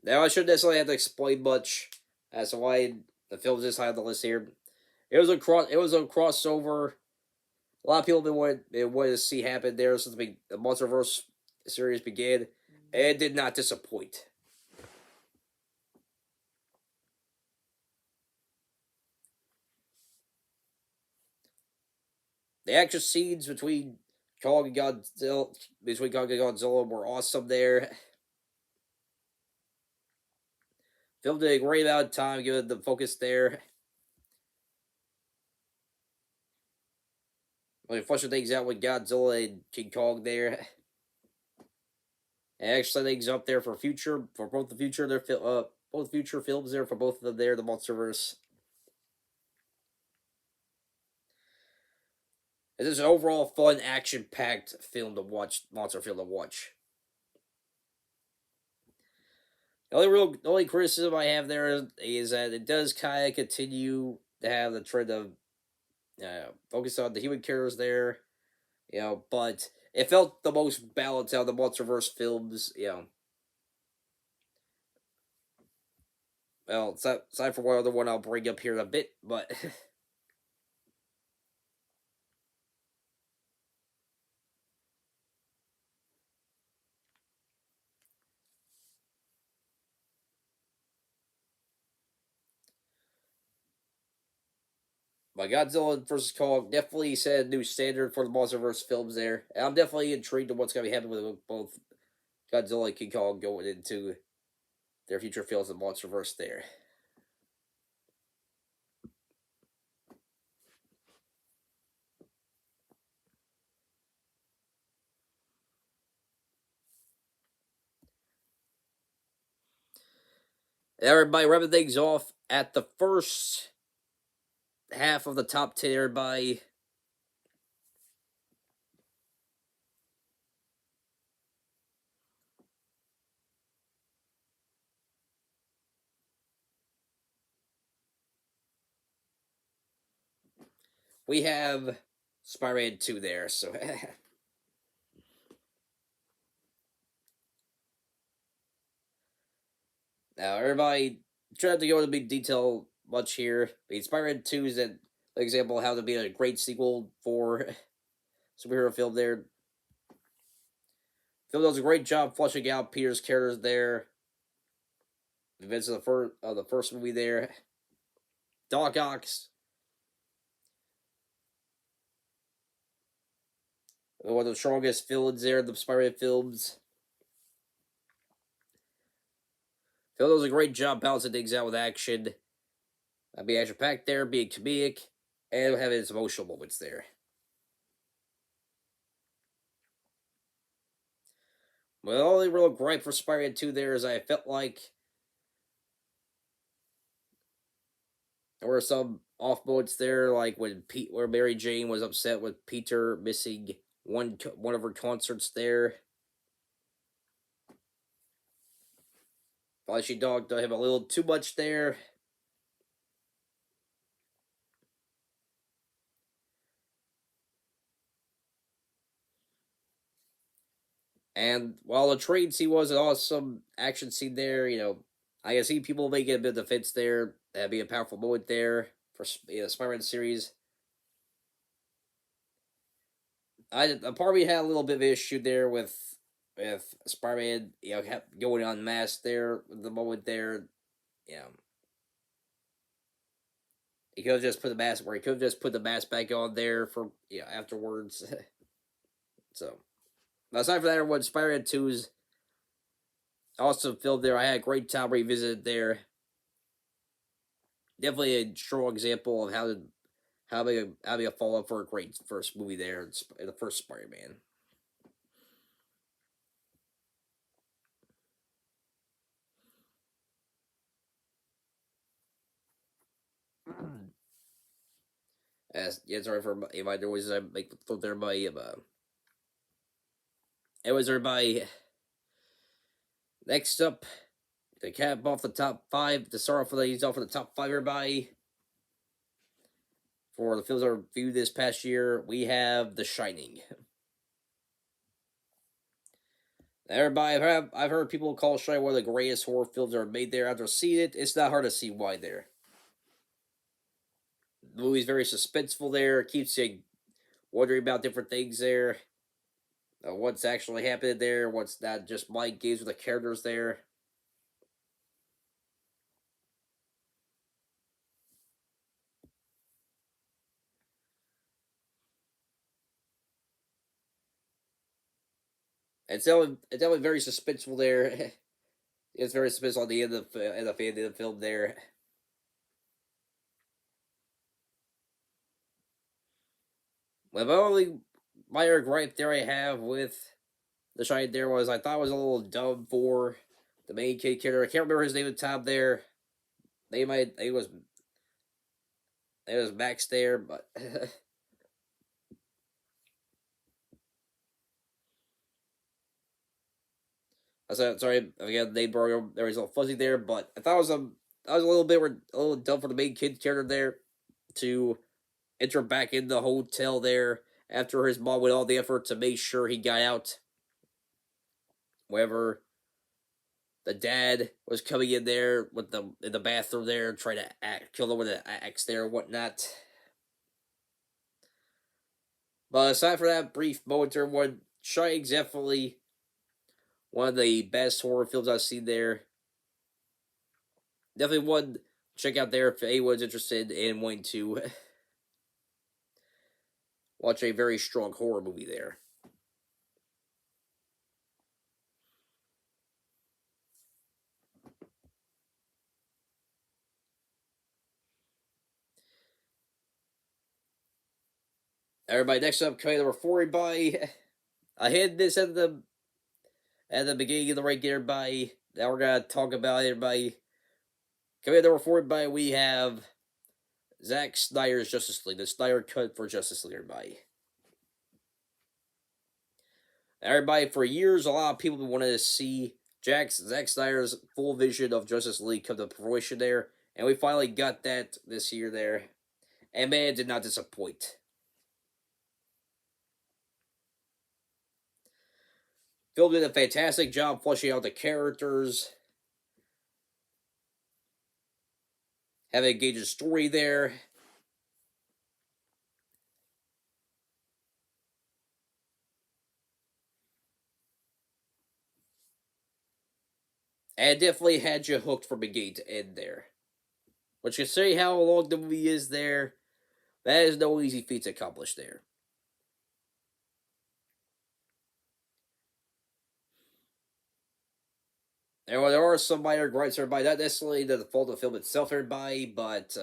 Now, I shouldn't necessarily have to explain much as to why the film is high on the list here. It was a crossover. A lot of people have been wanting to see happen there since the MonsterVerse series began, and it did not disappoint. The action scenes between Kong and Godzilla were awesome there. Filmed in a great amount of time, given the focus there. Like fleshing things out with Godzilla and King Kong there. And actually things up there for both the future both future films there for both of them there, the MonsterVerse. It is an overall fun, action-packed film to watch, monster film to watch. The only criticism I have there is that it does kind of continue to have the trend of focus on the human characters there, but it felt the most balanced out of the MonsterVerse films. Well, aside from one other one I'll bring up here in a bit, but Godzilla vs. Kong definitely set a new standard for the MonsterVerse films there. And I'm definitely intrigued to what's going to be happening with both Godzilla and King Kong going into their future films in MonsterVerse there. And everybody wrapping things off at the first half of the top 10, everybody. We have Spider-Man 2 there, so now everybody try not to go into big detail much here. But Spider-Man 2 is an example of how to be a great sequel for superhero film there. Phil does a great job fleshing out Peter's characters there. The events of the first movie there. Doc Ock, one of the strongest villains there in the Spider-Man films. Phil does a great job balancing things out with action. Being action packed there, being comedic, and having its emotional moments there. Well, the only real gripe for Spider-Man 2 there is I felt like there were some off moments there, like where Mary Jane was upset with Peter missing one of her concerts there. Probably she dogged him a little too much there. And while the train scene was an awesome action scene there, I can see people making a bit of defense there. That'd be a powerful moment there for Spider-Man series. A part of me had a little bit of an issue there with Spider-Man, kept going on mask there, the moment there, you know. He could have just put the mask where he could have just put the mask back on there for afterwards. So aside from that, everyone, Spider-Man 2's awesome film there. I had a great time revisiting there. Definitely a strong example of how be a follow up for a great first movie there in the first Spider-Man. Sorry for my noises I make with everybody. Anyways, everybody. Next up, to cap off the top five, to start off with these off for the top five, everybody. For the films I reviewed this past year, we have The Shining. Everybody, I've heard people call Shining one of the greatest horror films ever made there. After seeing it, it's not hard to see why there. The movie's very suspenseful there, keeps you wondering about different things there. What's actually happening there, what's not just mind games with the characters there. it's definitely very suspenseful there. It's very suspenseful at the end of the film there. Well, the only minor gripe there I have with the Shining there was I thought it was a little dumb for the main kid character. I can't remember his name at the time there. They might it was Max there, but I said sorry again. Name program there was a little fuzzy there, but I thought it was a little bit a little dumb for the main kid character there to enter back in the hotel there after his mom went all the effort to make sure he got out. Wherever the dad was coming in there with the in the bathroom there, trying to kill him with an axe there and whatnot. But aside from that brief moment there, one Shining's definitely one of the best horror films I've seen there. Definitely one check out there if anyone's interested in wanting to watch a very strong horror movie there. Everybody, next up, coming number 4 by I had this at the beginning of the rank, everybody. Now we're gonna talk about everybody. Coming number 4 by we have Zack Snyder's Justice League, the Snyder cut for Justice League, everybody. Everybody, for years, a lot of people wanted to see Zack Snyder's full vision of Justice League come to fruition there, and we finally got that this year there. And man, it did not disappoint. Phil did a fantastic job fleshing out the characters, having engaging story there. And it definitely had you hooked from beginning to end there. But you say how long the movie is there, that is no easy feat to accomplish there. There are some minor gripes, everybody. Not necessarily the fault of the film itself, everybody, but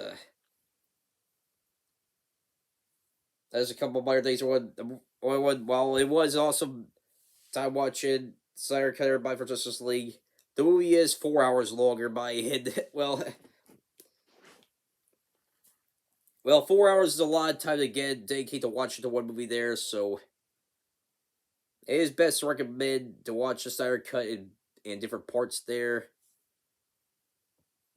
there's a couple minor things. While it was awesome time watching Snyder Cut everybody for Justice League, the movie is 4 hours longer by well, 4 hours is a lot of time to dedicate to watching the one movie there, so it is best to recommend to watch the Snyder Cut in different parts there.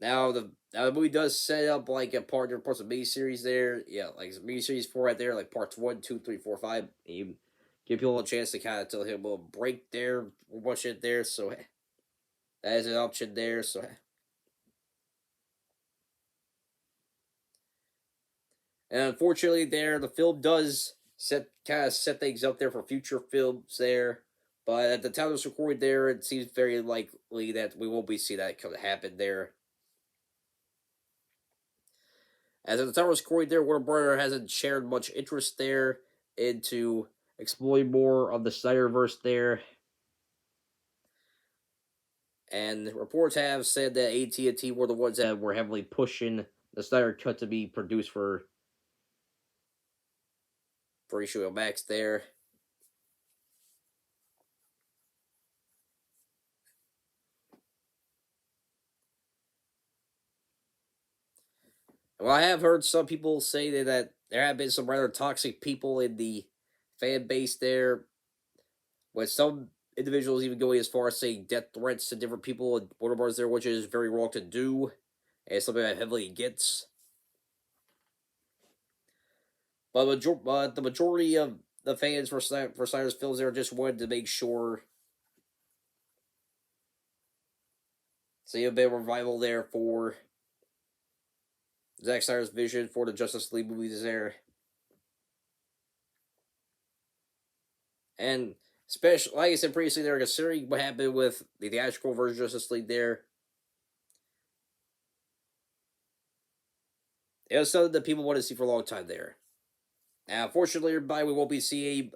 Now the movie does set up like a part different parts of mini series there. Yeah, like mini series 4 right there, like parts 1, 2, 3, 4, 5. And you give people a chance to kind of tell him a little break there, watch it there. So that is an option there. So and unfortunately, there the film does set things up there for future films there. But at the time of this recording there, it seems very likely that we won't be seeing that kind of happen there. As at the time of this recording there, Warner Brother hasn't shared much interest there into exploring more of the Snyderverse there. And reports have said that AT&T were the ones that were heavily pushing the Snyder Cut to be produced for HBO Max there. Well, I have heard some people say that there have been some rather toxic people in the fan base there, with some individuals even going as far as saying death threats to different people in Warner Bros. There, which is very wrong to do, and something I'm heavily against. But the majority of the fans for Snyder's films there just wanted to make sure see a bit of revival there for Zack Snyder's vision for the Justice League movies there. And especially, like I said previously, they're considering what happened with the theatrical version of Justice League there. It was something that people wanted to see for a long time there. Now, unfortunately, everybody, we won't be seeing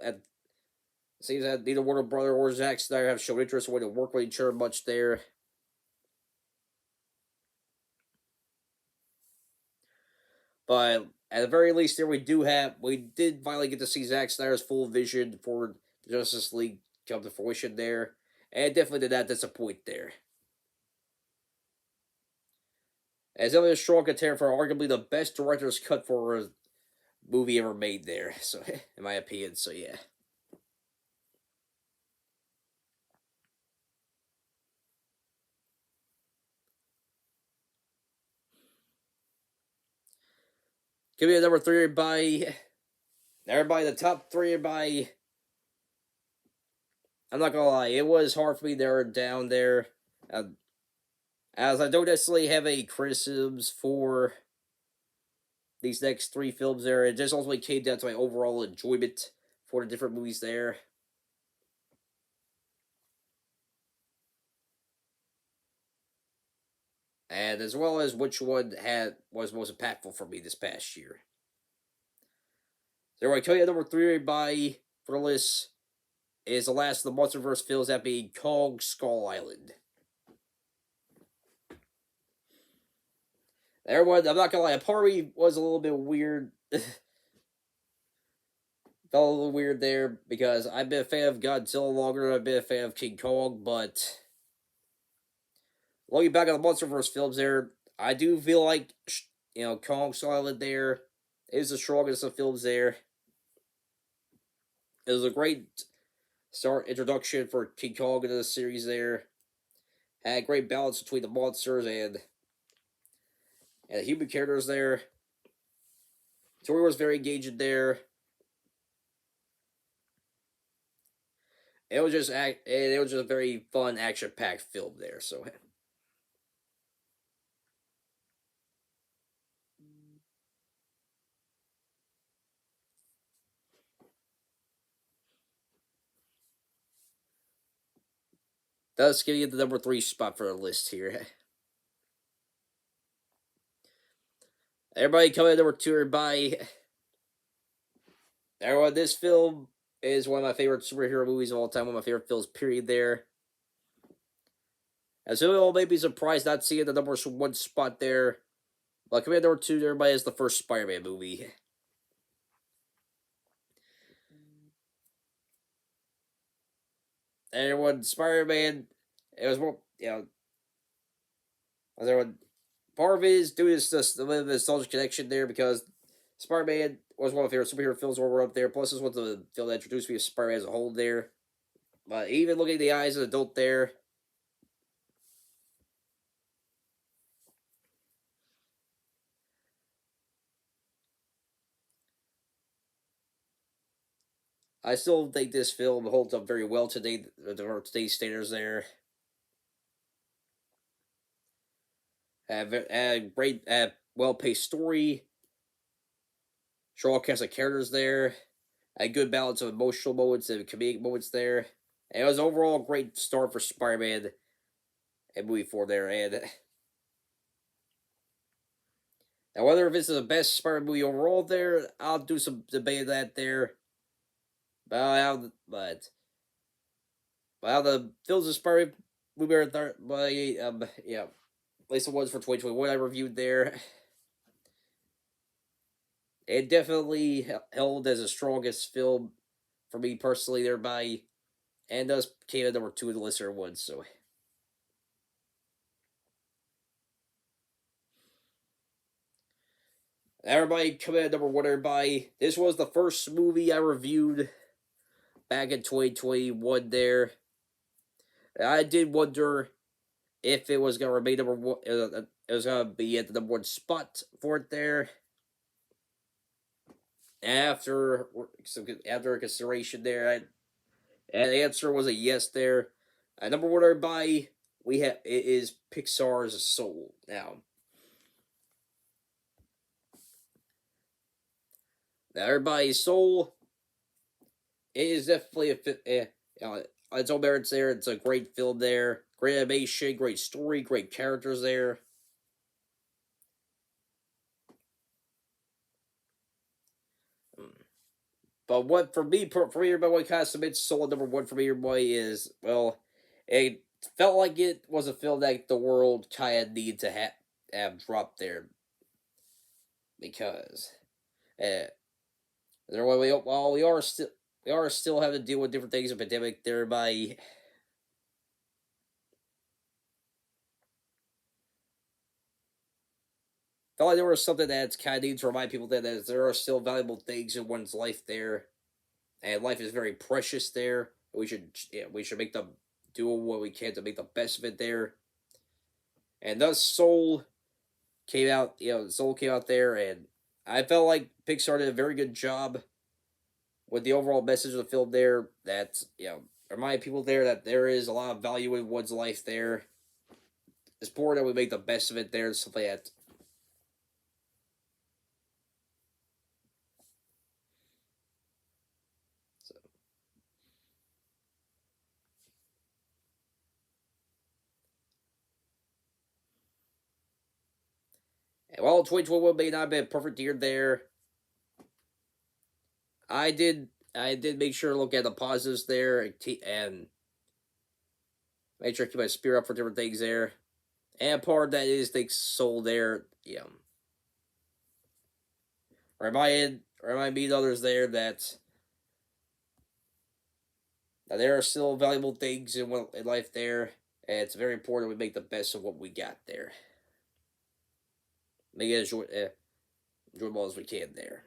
seems that neither Warner Brother or Zack Snyder have shown interest in to work with each other much there. But at the very least, there we did finally get to see Zack Snyder's full vision for the Justice League come to fruition there, and definitely did not disappoint there. As definitely a strong contender for arguably the best director's cut for a movie ever made there. So, in my opinion, so yeah. Give me a number three by everybody. The top three by. I'm not gonna lie, it was hard for me there down there. As I don't necessarily have any criticisms for these next three films there. It just ultimately came down to my overall enjoyment for the different movies there. And as well as which one was most impactful for me this past year. So I tell you number three by for the list is the last of the MonsterVerse films, that being Kong Skull Island. Everyone, I'm not gonna lie, part of me was a little bit weird. Felt a little weird there because I've been a fan of Godzilla longer than I've been a fan of King Kong, but looking back at the MonsterVerse films there, I do feel like, Kong Skull Island there is the strongest of films there. It was a great start introduction for King Kong into the series there. Had a great balance between the monsters and the human characters there. Story was very engaging there. It was just a very fun, action packed film there. So that's getting into the number three spot for the list here. Everybody coming in number two. Everybody, everyone, this film is one of my favorite superhero movies of all time. One of my favorite films, period. There. And so you all may be surprised not seeing the number one spot there. But coming in number two, everybody is the first Spider-Man movie. And everyone, Spider-Man, it was more, everyone, part of it is due to just the nostalgic connection there because Spider-Man was one of my favorite superhero films while we're up there. Plus, this was the film that introduced me to Spider-Man as a whole there. But even looking at the eyes of an adult there, I still think this film holds up very well today. Today's standards there. A great, well-paced story. Strong cast of characters there. A good balance of emotional moments and comedic moments there. And it was overall a great start for Spider-Man and movie 4 there. And now, whether this is the best Spider-Man movie overall there, I'll do some debate of that there. But the films of Spider-Man movie are there, at least the ones for 2021 I reviewed there. It definitely held as the strongest film for me personally thereby, and thus came at number two of the list ones. So everybody coming at number one. Everybody, this was the first movie I reviewed back in 2021. There, I did wonder if it was gonna remain number one. It was gonna be at the number one spot for it there. After consideration there, and the answer was a yes there. Number one, everybody, it is Pixar's Soul. Now, everybody's Soul, it is definitely its own merits there. It's a great film there, great animation, great story, great characters there. But what for me, everybody, what kind of submits Soul #1 for me, everybody is, well, it felt like it was a film that the world kind of needed to have dropped there because uh, there while we are still having to deal with different things, a pandemic. Thereby, felt like there was something that's kind of needs to remind people that there are still valuable things in one's life there, and life is very precious there. We should make them do what we can to make the best of it there. And thus, Soul came out there, and I felt like Pixar did a very good job with the overall message of the film there. That remind people there that there is a lot of value in one's life there. It's important that we make the best of it there, and stuff like that. So, and while 2021 may not have been a perfect year there, I did make sure to look at the positives there and make sure to keep my spirit up for different things there. And part of that is the Soul there, remind me and others there that there are still valuable things in life there, and it's very important we make the best of what we got there. Make it enjoyable as we can there.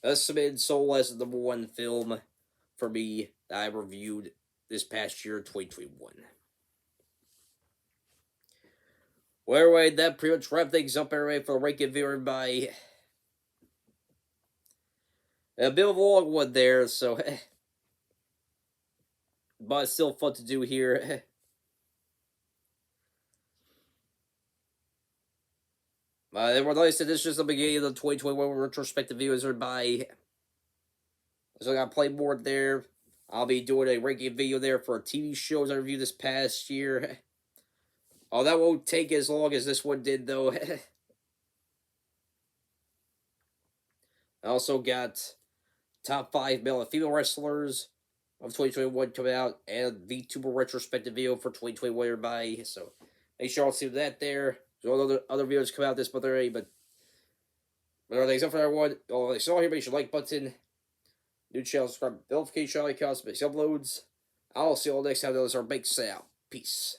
Thus submitted Soul as the #1 film for me that I reviewed this past year, 2021. Well, anyway, that pretty much wraps things up, everybody, for the ranking video by a bit of a long one there, so but it's still fun to do here. Like I said, this is just the beginning of the 2021 retrospective videos by. So I got Playboard there. I'll be doing a ranking video there for TV shows I reviewed this past year. Oh, that won't take as long as this one did, though. I also got top 5 male and female wrestlers of 2021 coming out, and VTuber retrospective video for 2021, everybody. So make sure I'll see that there. There's other videos come out this month already, but thanks up for everyone. Oh, so here, make sure like button. New channel, subscribe, notification icons, make uploads. I'll see you all next time. Those are big out. Peace.